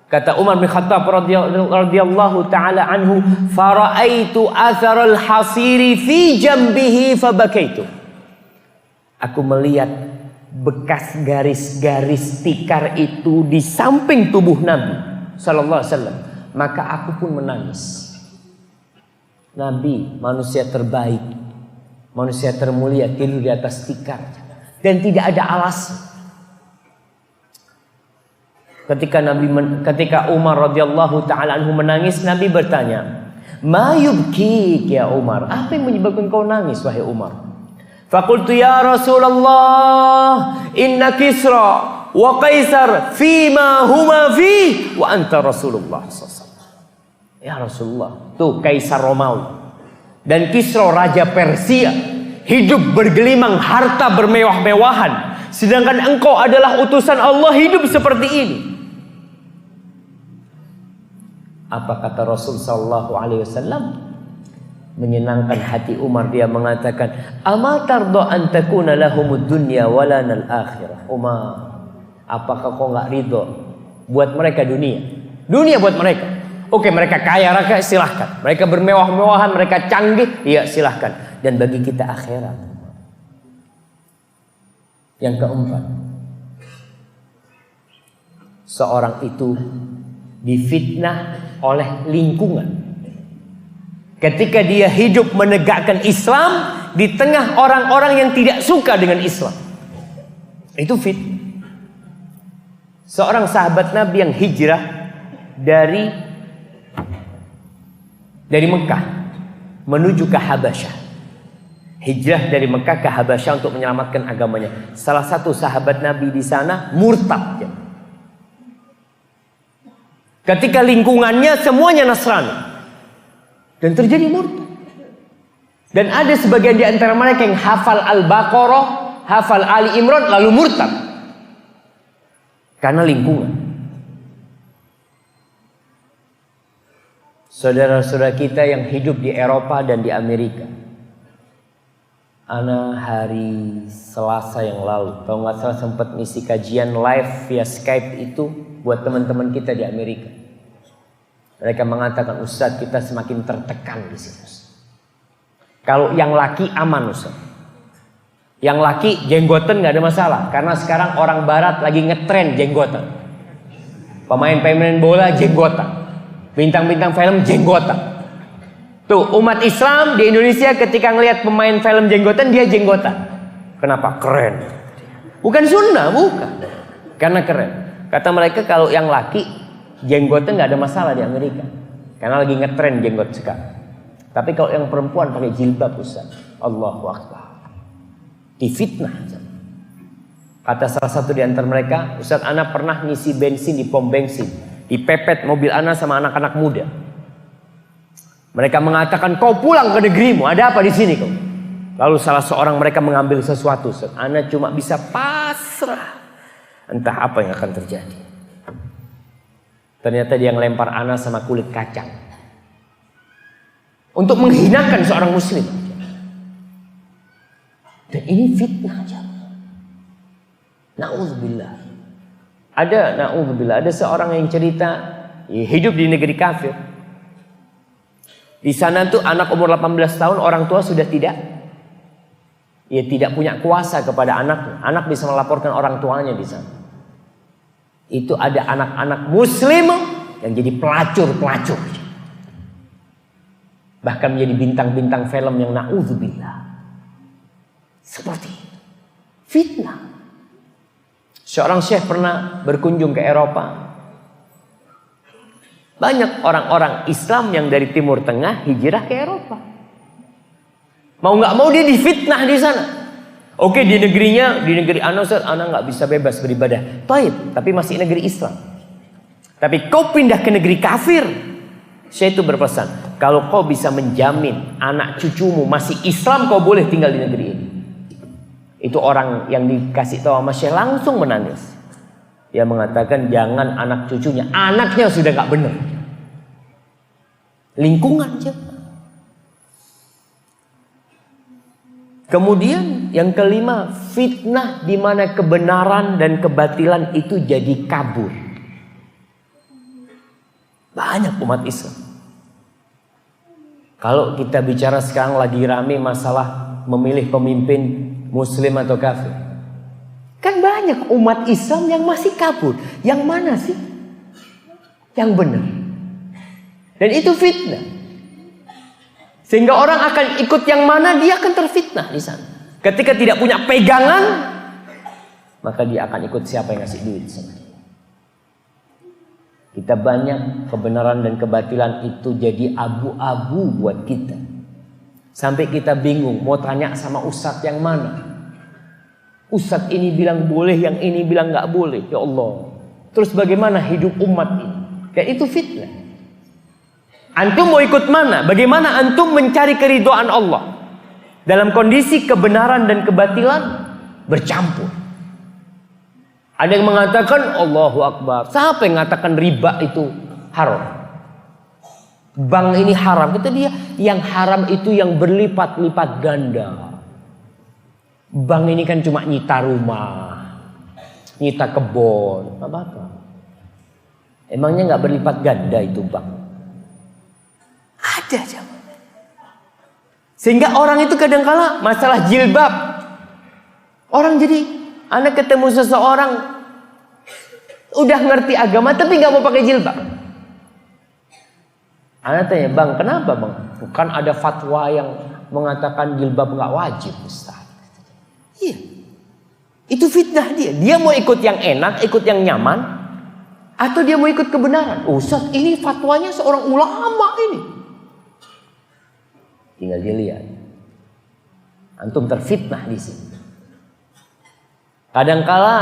kata Umar bin Khattab radhiyallahu taala anhu, "Fara'aitu atharal hasiri fi jambihi fabakaitu." Aku melihat bekas garis-garis tikar itu di samping tubuh Nabi sallallahu alaihi wasallam, maka aku pun menangis. Nabi, manusia terbaik, manusia termulia, tidur di atas tikar dan tidak ada alas. Ketika Umar radhiyallahu taala anhu menangis, Nabi bertanya, "Ma yubkik ya Umar? Apa yang menyebabkan kau nangis wahai Umar?" Faqultu ya Rasulullah, inna Kisra wa Kaisar fima huma fi wa anta Rasulullah sallallahu. Ya Rasulullah, tuh Kaisar Romawi dan Kisra raja Persia hidup bergelimang harta bermewah-mewahan, sedangkan engkau adalah utusan Allah hidup seperti ini. Apa kata Rasul sallallahu alaihi wasallam? Menyenangkan hati Umar, dia mengatakan, "Ama tardo an takuna lahumud dunya wa lana al-akhirah." Umar, apakah kau enggak ridho buat mereka dunia? Dunia buat mereka. Oke, mereka kaya raya, silahkan. Mereka bermewah-mewahan, mereka canggih, iya silahkan. Dan bagi kita akhirat. Yang keempat, seorang itu difitnah oleh lingkungan. Ketika dia hidup menegakkan Islam di tengah orang-orang yang tidak suka dengan Islam, itu fitnah. Seorang sahabat Nabi yang hijrah dari Mekah menuju ke Habasyah. Hijrah dari Mekah ke Habasyah untuk menyelamatkan agamanya. Salah satu sahabat Nabi di sana murtad. Ketika lingkungannya semuanya Nasrani. Dan terjadi murtad. Dan ada sebagian di antara mereka yang hafal Al-Baqarah, hafal Ali Imran, lalu murtad. Karena lingkungan. Saudara-saudara kita yang hidup di Eropa dan di Amerika. Ana hari Selasa yang lalu, kalau nggak salah sempat ngisi kajian live via Skype itu buat teman-teman kita di Amerika. Mereka mengatakan, Ustadz, kita semakin tertekan di sini. Kalau yang laki aman, Ustadz. Yang laki jenggotan nggak ada masalah, karena sekarang orang Barat lagi ngetren jenggotan. Pemain-pemain bola jenggotan, bintang-bintang film jenggotan. Tuh umat Islam di Indonesia ketika ngelihat pemain film jenggotan, dia jenggotan. Kenapa? Keren. Bukan sunnah, bukan. Karena keren. Kata mereka kalau yang laki jenggotan nggak ada masalah di Amerika, karena lagi ngetren jenggot sekarang. Tapi kalau yang perempuan pakai jilbab, Ustaz, Allahu Akbar, difitnah. Kata salah satu di antara mereka, Ustaz, ana pernah ngisi bensin di pom bensin, dipepet mobil ana sama anak-anak muda. Mereka mengatakan, kau pulang ke negerimu, ada apa di sini kau? Lalu salah seorang mereka mengambil sesuatu, Ustaz. Ana cuma bisa pasrah Entah apa yang akan terjadi. Ternyata dia ngelempar anak sama kulit kacang untuk menghinakan seorang muslim. Dan ini fitnah. Na'udzubillah. Ada seorang yang cerita hidup di negeri kafir. Di sana tuh anak umur 18 tahun orang tua sudah tidak punya kuasa kepada anaknya. Anak bisa melaporkan orang tuanya di sana. Itu ada anak-anak muslim yang jadi pelacur. Bahkan menjadi bintang-bintang film yang na'udzubillah. Seperti itu. Fitnah. Seorang syekh pernah berkunjung ke Eropa. Banyak orang-orang Islam yang dari Timur Tengah hijrah ke Eropa. Mau nggak mau dia difitnah di sana. Oke, di negerinya, di negeri anak nggak bisa bebas beribadah. Baik, tapi masih negeri Islam. Tapi kau pindah ke negeri kafir. Syekh itu berpesan, kalau kau bisa menjamin anak cucumu masih Islam, kau boleh tinggal di negeri ini. Itu orang yang dikasih tahu sama Syekh langsung menangis. Dia mengatakan jangan anak cucunya, anaknya sudah nggak benar. Lingkungan aja. Kemudian yang kelima, fitnah di mana kebenaran dan kebatilan itu jadi kabur. Banyak umat Islam. Kalau kita bicara sekarang lagi rame masalah memilih pemimpin muslim atau kafir. Kan banyak umat Islam yang masih kabur. Yang mana sih yang benar? Dan itu fitnah. Sehingga orang akan ikut yang mana, dia akan terfitnah di sana. Ketika tidak punya pegangan, maka dia akan ikut siapa yang ngasih duit sama dia. Kita banyak kebenaran dan kebatilan itu jadi abu-abu buat kita. Sampai kita bingung mau tanya sama ustadz yang mana. Ustadz ini bilang boleh, yang ini bilang nggak boleh. Ya Allah. Terus bagaimana hidup umat ini? Kayak itu fitnah. Antum mau ikut mana? Bagaimana antum mencari keridhaan Allah? Dalam kondisi kebenaran dan kebatilan bercampur. Ada yang mengatakan Allahu Akbar. Siapa yang mengatakan riba itu haram? Bank ini haram. Kata dia, yang haram itu yang berlipat-lipat ganda. Bank ini kan cuma nyita rumah, nyita kebun, apa-apa. Emangnya nggak berlipat ganda itu bank? Ada aja. Sehingga orang itu kadang-kala masalah jilbab. Orang jadi, anak ketemu seseorang udah ngerti agama tapi nggak mau pakai jilbab. Anak tanya, bang, kenapa bang? Bukan ada fatwa yang mengatakan jilbab nggak wajib, Ustaz. Iya, itu fitnah dia. Dia mau ikut yang enak, ikut yang nyaman, atau dia mau ikut kebenaran. Ustaz, ini fatwanya seorang ulama ini. Tinggal dilihat. Antum terfitnah di sini. Kadangkala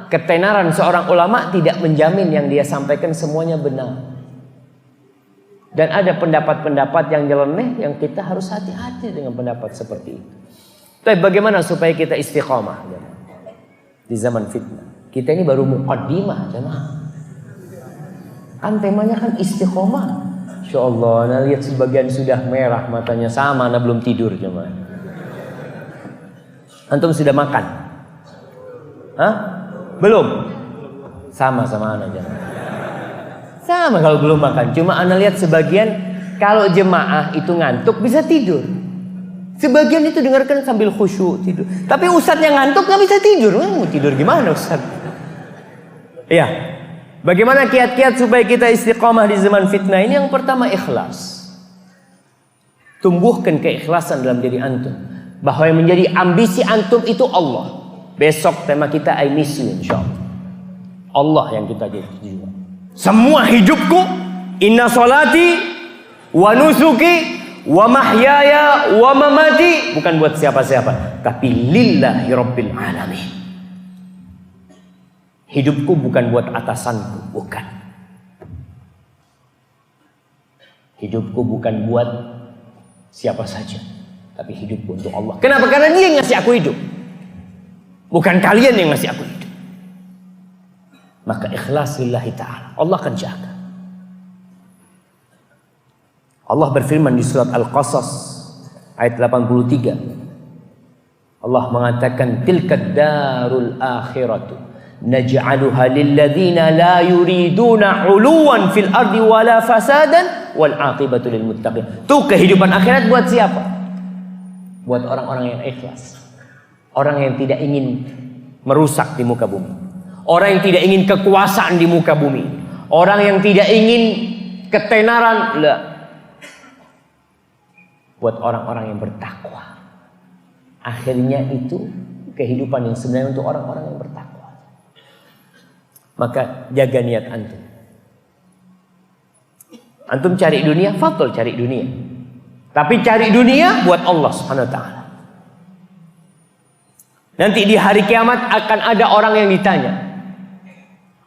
ketenaran seorang ulama tidak menjamin yang dia sampaikan semuanya benar. Dan ada pendapat-pendapat yang nyeleneh yang kita harus hati-hati dengan pendapat seperti itu. Tapi bagaimana supaya kita istiqomah di zaman fitnah? Kita ini baru muqaddimah, jemaah. Kan temanya kan istiqomah. Insya Allah, nah lihat sebagian sudah merah matanya, sama, nah belum tidur jemaah. Antum sudah makan? Hah? Belum? Sama anak jemaah. Sama kalau belum makan. Cuma anak lihat sebagian kalau jemaah itu ngantuk bisa tidur. Sebagian itu dengarkan sambil khusyuk tidur. Tapi ustadz yang ngantuk nggak bisa tidur. Mau tidur gimana ustadz? Iya. Bagaimana kiat-kiat supaya kita istiqomah di zaman fitnah ini? Yang pertama, ikhlas. Tumbuhkan keikhlasan dalam diri antum. Bahwa yang menjadi ambisi antum itu Allah. Besok tema kita I miss you insyaallah. Allah yang kita jadi. Semua hidupku, inna salati wa nusuki wa mahyaya wa mamati, bukan buat siapa-siapa, tapi lillahi rabbil alamin. Hidupku bukan buat atasanku, bukan. Hidupku bukan buat siapa saja, tapi hidupku untuk Allah. Kenapa? Karena Dia yang ngasih aku hidup, bukan kalian yang ngasih aku hidup. maka ikhlas lillahi ta'ala, Allah akan jaga. Allah berfirman di surat Al-Qasas ayat 83. Allah mengatakan tilkad darul akhiratu naj'aluha lilladzina la yuriduna 'uluwan fil ardi wala fasadan wal 'aqibatu lil muttaqin. Tuh kehidupan akhirat buat siapa? Buat orang-orang yang ikhlas. Orang yang tidak ingin merusak di muka bumi. Orang yang tidak ingin kekuasaan di muka bumi. Orang yang tidak ingin ketenaran. Buat orang-orang yang bertakwa. Akhirnya itu kehidupan yang sebenarnya untuk orang-orang yang bertakwa. Maka jaga niat antum. Antum cari dunia, fadl cari dunia. Tapi cari dunia buat Allah Subhanahu wa taala. Nanti di hari kiamat akan ada orang yang ditanya.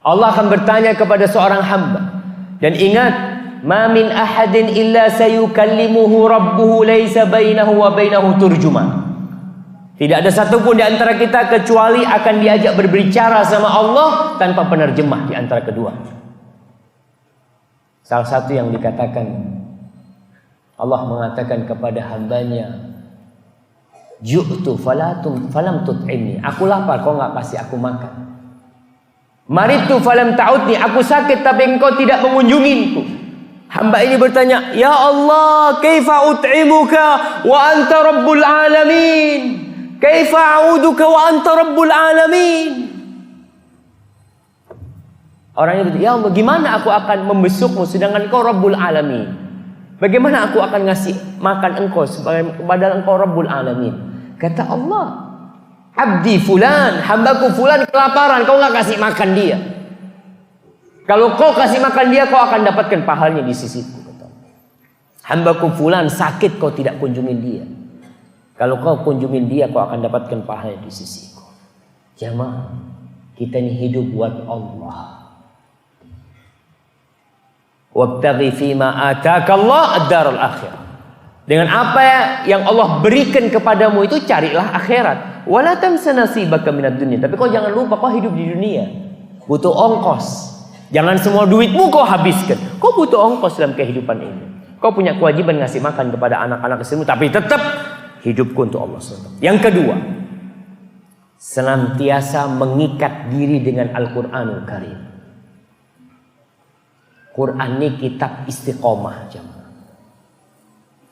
Allah akan bertanya kepada seorang hamba. Dan ingat, ma min ahadin illa sayukallimuhu rabbuhu laisa bainahu wa bainahu turjuman. Tidak ada satupun di antara kita kecuali akan diajak berbicara sama Allah tanpa penerjemah di antara kedua. Salah satu yang dikatakan, Allah mengatakan kepada hambanya, ju'tu falam tut'imni. Aku lapar, kau enggak kasih aku makan. Maritu falam ta'udni. Aku sakit tapi engkau tidak mengunjunginku. Hamba ini bertanya, ya Allah, kaifa ut'imuka wa anta rabbul alamin? Kaifa a'uduka wa anta rabbul alamin? Orang ini bertanya, ya Allah, gimana aku akan membesukmu sedangkan engkau rabbul alamin? Bagaimana aku akan ngasih makan engkau padahal engkau rabbul alamin? Kata Allah, abdi fulan, hambaku fulan kelaparan, kau enggak kasih makan dia. Kalau kau kasih makan dia, kau akan dapatkan pahalanya di sisiku. Hambaku fulan sakit, kau tidak kunjungin dia. Kalau kau kunjungin dia, kau akan dapatkan pahalanya di sisiku. Jamaah, kita ini hidup buat Allah. Wabtaghi fima ataka Allah ad-darul akhirah. Dengan apa yang Allah berikan kepadamu itu carilah akhirat. Wala tansa nasibaka minad dunya. Tapi kau jangan lupa kau hidup di dunia. Butuh ongkos. Jangan semua duitmu kau habiskan. Kau butuh ongkos dalam kehidupan ini. Kau punya kewajiban ngasih makan kepada anak-anak istrimu, tapi tetap hidupku untuk Allah SWT. Yang kedua, senantiasa mengikat diri dengan Al-Quranul Karim. Quran ini kitab istiqomah, jemaah.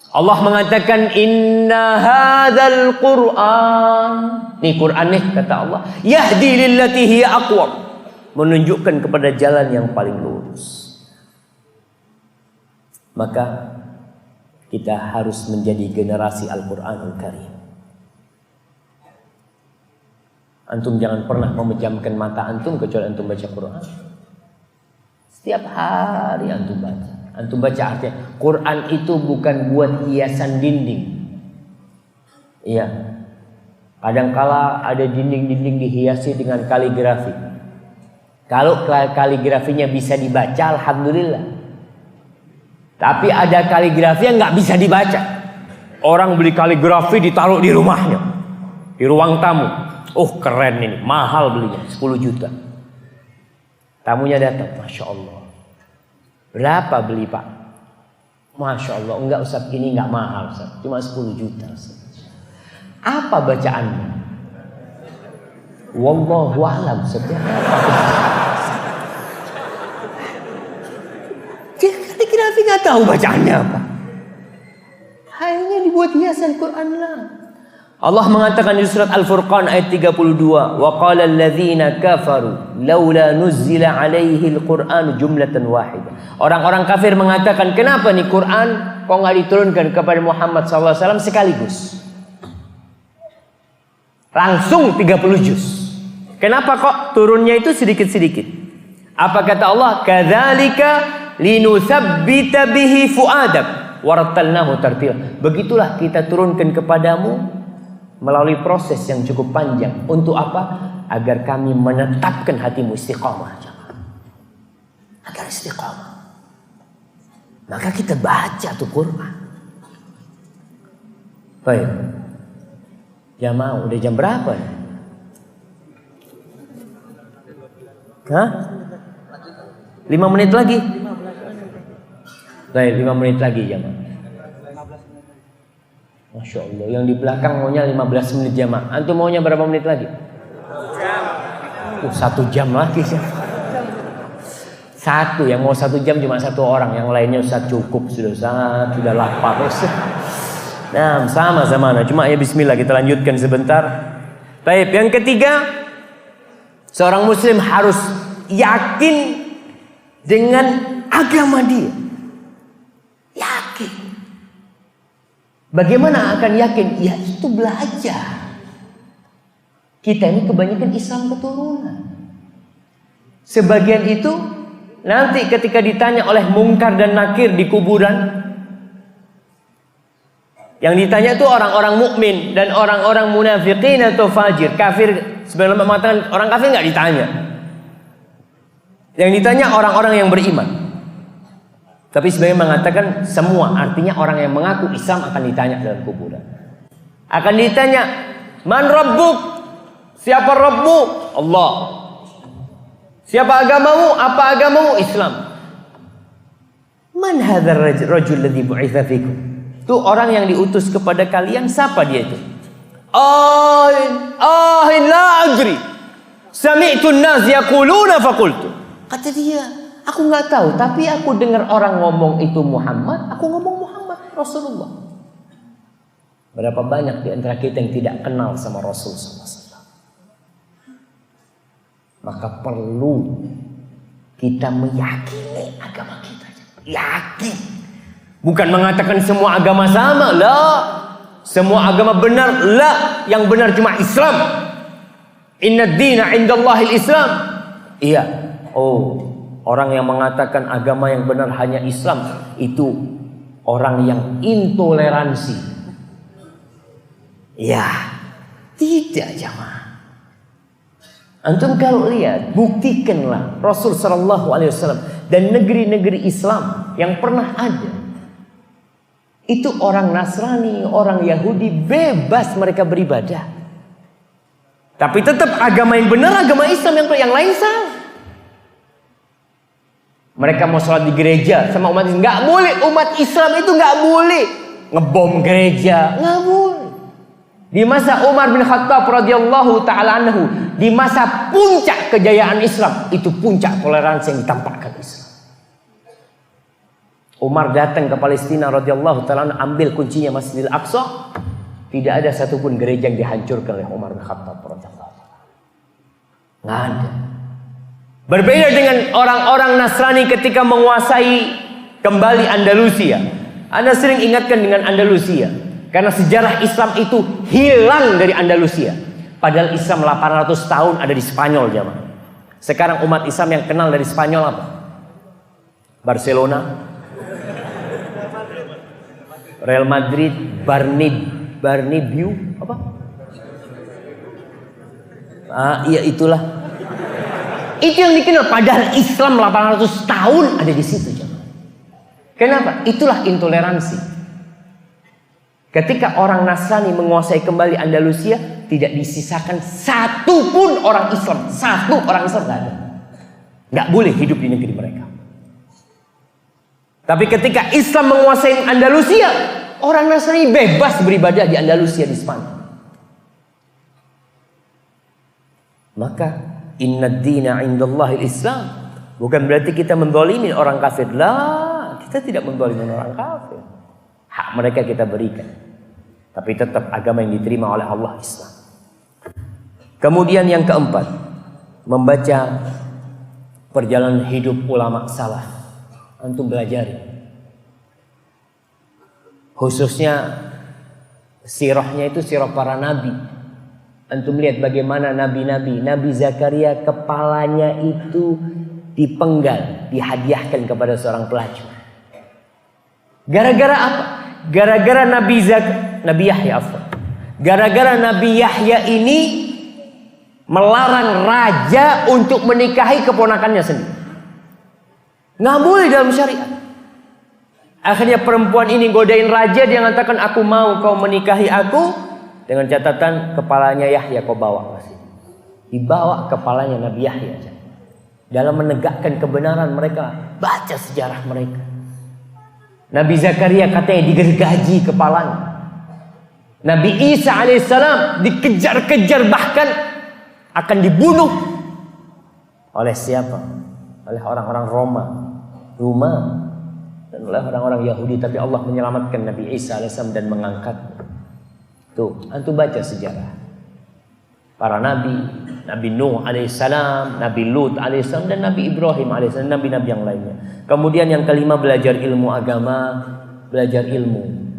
Allah mengatakan inna hadzal Quran. Nih Quran nih kata Allah, yahdi lillati hiya aqwam, menunjukkan kepada jalan yang paling lurus. Maka kita harus menjadi generasi Al-Quranul Karim. Antum jangan pernah memejamkan mata antum kecuali antum baca Quran. Setiap hari antum baca. Antum baca artinya. Quran itu bukan buat hiasan dinding. Iya. Kadangkala ada dinding-dinding dihiasi dengan kaligrafi. Kalau kaligrafinya bisa dibaca, alhamdulillah. Tapi ada kaligrafi yang nggak bisa dibaca. Orang beli kaligrafi ditaruh di rumahnya, di ruang tamu. Oh keren ini, mahal belinya, 10 juta. Tamunya datang, Masya Allah. Berapa beli Pak? Masya Allah, enggak Ustaz, ini enggak mahal Ustaz, cuma 10 juta Ustaz. Apa bacaannya? Wallahu a'lam Ustaz. Kaligrafi nggak tahu bacaannya apa. Hanya dibuat hiasan Quran lah. Allah mengatakan di surat Al-Furqan ayat 32, wa qala alladzina kafaru laula nuzzila alaihi al-Qur'an jumlatan wahidah. Orang-orang kafir mengatakan, kenapa nih Quran kok nggak diturunkan kepada Muhammad SAW sekaligus? Langsung 30 juz. Kenapa kok turunnya itu sedikit-sedikit? Apa kata Allah? Kadzalika linutsabbita bihi fuadak warattalnahu tartila. Begitulah kita turunkan kepadamu melalui proses yang cukup panjang. Untuk apa? Agar kami menetapkan hatimu istiqamah. Agar istiqamah. Maka kita baca tuh Quran. Baik. Jamaah udah jam berapa? Hah? 5 menit lagi. Baik, 5 menit lagi jamaah. Masya Allah, yang di belakang maunya 15 menit jamaah. Antum maunya berapa menit lagi? 1 jam lagi sih. Yang mau 1 jam cuma 1 orang, yang lainnya Ustaz cukup sudah, Ustaz sudah lapar. Nah, sama-sama. Cuma ya bismillah kita lanjutkan sebentar. Baik, yang ketiga, seorang muslim harus yakin dengan agama dia. Yakin. Bagaimana akan yakin? Ya itu belajar. Kita ini kebanyakan Islam keturunan. Sebagian itu nanti ketika ditanya oleh Munkar dan Nakir di kuburan, yang ditanya itu orang-orang mukmin dan orang-orang munafiqin atau fajir, kafir. Sebenarnya mengatakan orang kafir nggak ditanya. Yang ditanya orang-orang yang beriman. Tapi sebagian mengatakan semua, artinya orang yang mengaku Islam akan ditanya dalam kuburan. Akan ditanya, man rabbuk? Siapa Rabbu? Allah. Siapa agamamu? Apa agamamu? Islam. Man hadzal rajul ladzi bu'itsa fikum? Itu orang yang diutus kepada kalian, siapa dia itu? La adri. Sami'tu an-nas yaquluna faqultu. Kata dia, aku nggak tahu, tapi aku dengar orang ngomong itu Muhammad, aku ngomong Muhammad Rasulullah. Berapa banyak di antara kita yang tidak kenal sama Rasul SAW? Maka perlu kita meyakini agama kita. Yakin. Bukan mengatakan semua agama sama. Lah. Semua agama benar. Lah. Yang benar cuma Islam. Inna dina indallahil Islam. Iya. Oh. Orang yang mengatakan agama yang benar hanya Islam, itu orang yang intoleransi. Ya. Tidak jamaah. Antum kalau lihat, buktikanlah Rasul sallallahu alaihi wasallam dan negeri-negeri Islam yang pernah ada. Itu orang Nasrani, orang Yahudi bebas mereka beribadah. Tapi tetap agama yang benar agama Islam, yang lain salah. Mereka mau sholat di gereja sama umat Islam, nggak boleh. Umat Islam itu nggak boleh ngebom gereja, nggak boleh. Di masa Umar bin Khattab radhiyallahu taala anhu, di masa puncak kejayaan Islam, itu puncak toleransi yang ditampakkan Islam. Umar datang ke Palestina radhiyallahu taala, ambil kuncinya Masjidil Aqsa, tidak ada satupun gereja yang dihancurkan oleh Umar bin Khattab radhiyallahu taala. Nggak ada. Berbeda dengan orang-orang Nasrani ketika menguasai kembali Andalusia. Anda sering ingatkan dengan Andalusia. Karena sejarah Islam itu hilang dari Andalusia. Padahal Islam 800 tahun ada di Spanyol jamaah. Sekarang umat Islam yang kenal dari Spanyol apa? Barcelona, Real Madrid, Barnibeu, apa? Iya itulah. Itu yang dikenal. Padahal Islam 800 tahun ada di situ jamaah. Kenapa? Itulah intoleransi. Ketika orang Nasrani menguasai kembali Andalusia, tidak disisakan satu pun orang Islam. Satu orang Islam tidak ada. Nggak boleh hidup di negeri mereka. Tapi ketika Islam menguasai Andalusia, orang Nasrani bebas beribadah di Andalusia, di Spanyol. Maka inna dina indallahil Islam. Bukan berarti kita menzalimi orang kafir. Lah, kita tidak menzalimi orang kafir. Hak mereka kita berikan. Tapi tetap agama yang diterima oleh Allah Islam. Kemudian yang keempat, membaca perjalanan hidup ulama salaf. Antum belajari. Khususnya sirahnya itu sirah para nabi. Antum lihat bagaimana nabi-nabi. Nabi Zakaria kepalanya itu dipenggal, dihadiahkan kepada seorang pelacur. Gara-gara apa? Gara-gara Nabi Yahya Gara-gara Nabi Yahya ini melarang raja untuk menikahi keponakannya sendiri. Nggak boleh dalam syariat. Akhirnya perempuan ini godain raja, dia mengatakan, aku mau kau menikahi aku, dengan catatan kepalanya Yahya kau bawa. Dibawa kepalanya Nabi Yahya. Dalam menegakkan kebenaran mereka baca sejarah mereka. Nabi Zakaria katanya digergaji kepalanya. Nabi Isa alaihissalam dikejar-kejar, bahkan akan dibunuh oleh siapa? Oleh orang-orang Roma dan oleh orang-orang Yahudi. Tapi Allah menyelamatkan Nabi Isa alaihissalam dan mengangkat. Tuh, antum baca sejarah para nabi, Nabi Nuh alaihissalam, Nabi Lut alaihissalam, dan Nabi Ibrahim alaihissalam, nabi-nabi yang lainnya. Kemudian yang kelima, belajar ilmu agama, belajar ilmu.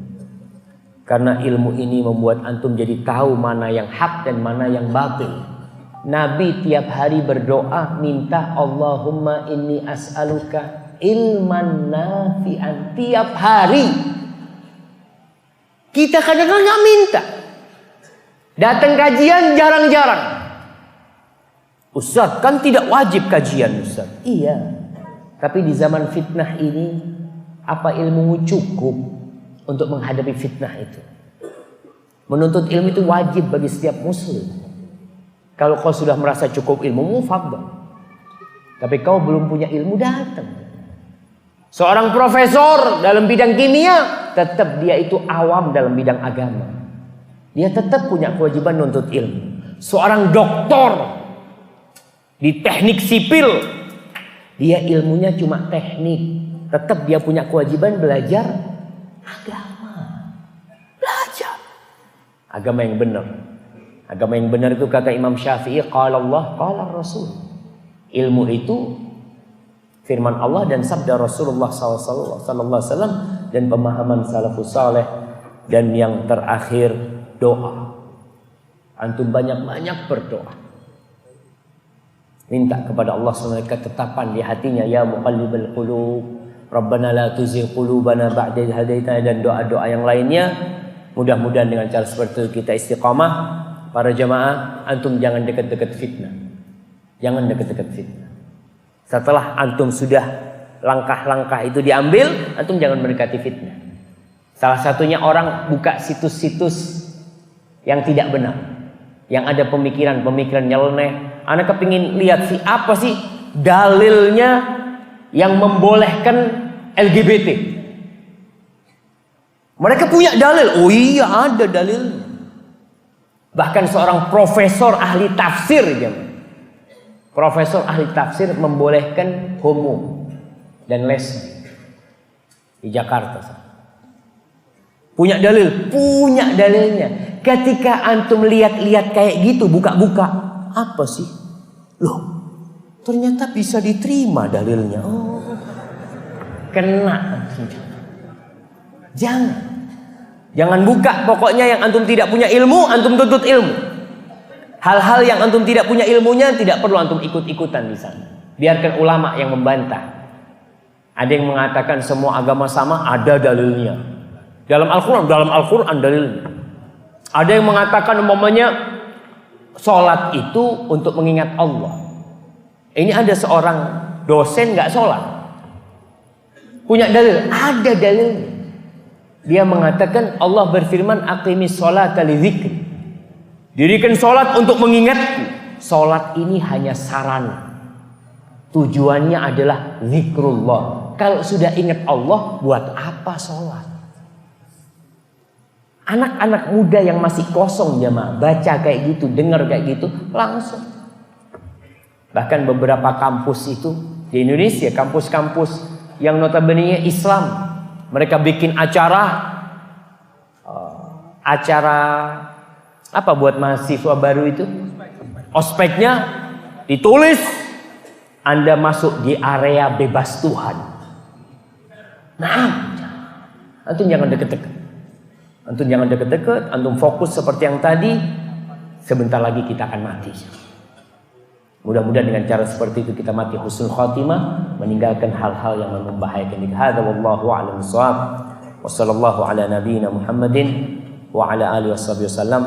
Karena ilmu ini membuat antum jadi tahu mana yang hak dan mana yang batil. Nabi tiap hari berdoa minta Allahumma inni as'aluka ilman nafi'an. Tiap hari. Kita kadang-kadang nggak minta. Datang kajian jarang-jarang. Ustaz, kan tidak wajib kajian, Ustaz. Iya. Tapi di zaman fitnah ini, apa ilmumu cukup untuk menghadapi fitnah itu? Menuntut ilmu itu wajib bagi setiap muslim. Kalau kau sudah merasa cukup ilmumu, fadhal. Tapi kau belum punya ilmu, datang. Seorang profesor dalam bidang kimia, tetap dia itu awam dalam bidang agama. Dia tetap punya kewajiban menuntut ilmu. Seorang doktor di teknik sipil, dia ilmunya cuma teknik, tetap dia punya kewajiban belajar agama. Belajar agama yang benar. Agama yang benar itu kata Imam Syafi'i, qala Allah, qala Rasul. Ilmu itu firman Allah dan sabda Rasulullah sallallahu alaihi wasallam, dan pemahaman salafus saleh, dan yang terakhir doa. Antum banyak-banyak berdoa. Minta kepada Allah SWT ketetapan di hatinya, ya muqallibal qulub, Rabbana la tuzigh qulubana ba'da idh hadaitana, dan doa-doa yang lainnya. Mudah-mudahan dengan cara seperti itu kita istiqamah. Para jamaah, antum jangan dekat-dekat fitnah. Jangan dekat-dekat fitnah. Setelah antum sudah langkah-langkah itu diambil, antum jangan mendekati fitnah. Salah satunya orang buka situs-situs yang tidak benar, yang ada pemikiran-pemikiran nyeleneh. Anak kepingin lihat apa sih dalilnya yang membolehkan LGBT. Mereka punya dalil. Oh iya, ada dalilnya. Bahkan seorang profesor ahli tafsir, profesor ahli tafsir membolehkan homo dan lesbi di Jakarta. Punya dalil, punya dalilnya. Ketika antum lihat-lihat kayak gitu, buka-buka, apa sih? Loh, ternyata bisa diterima dalilnya. Oh, kena. Jangan buka, pokoknya yang antum tidak punya ilmu, antum tuntut ilmu. Hal-hal yang antum tidak punya ilmunya, tidak perlu antum ikut-ikutan di sana. Biarkan ulama yang membantah. Ada yang mengatakan semua agama sama, ada dalilnya. Dalam Al-Quran dalilnya. Ada yang mengatakan umpamanya sholat itu untuk mengingat Allah. Ini ada seorang dosen nggak sholat, punya dalil, ada dalilnya. Dia mengatakan Allah berfirman, aqimis sholata lidzikri. Dirikan sholat untuk mengingatku. Sholat ini hanya sarana. Tujuannya adalah zikrullah. Kalau sudah ingat Allah, buat apa sholat? Anak-anak muda yang masih kosong jamaah, baca kayak gitu, dengar kayak gitu, langsung. Bahkan beberapa kampus itu di Indonesia, kampus-kampus yang notabene Islam, mereka bikin acara apa buat mahasiswa baru itu? Ospeknya ditulis, Anda masuk di area bebas Tuhan. Nah, antum jangan deket-deket. Antum jangan deket-deket, antum fokus seperti yang tadi. Sebentar lagi kita akan mati. Mudah-mudahan dengan cara seperti itu kita mati husnul khatimah, meninggalkan hal-hal yang membahayakan kita. Hadza wallahu a'lam bissawab. Wassallallahu ala nabiyyina Muhammadin wa ala alihi wasallam.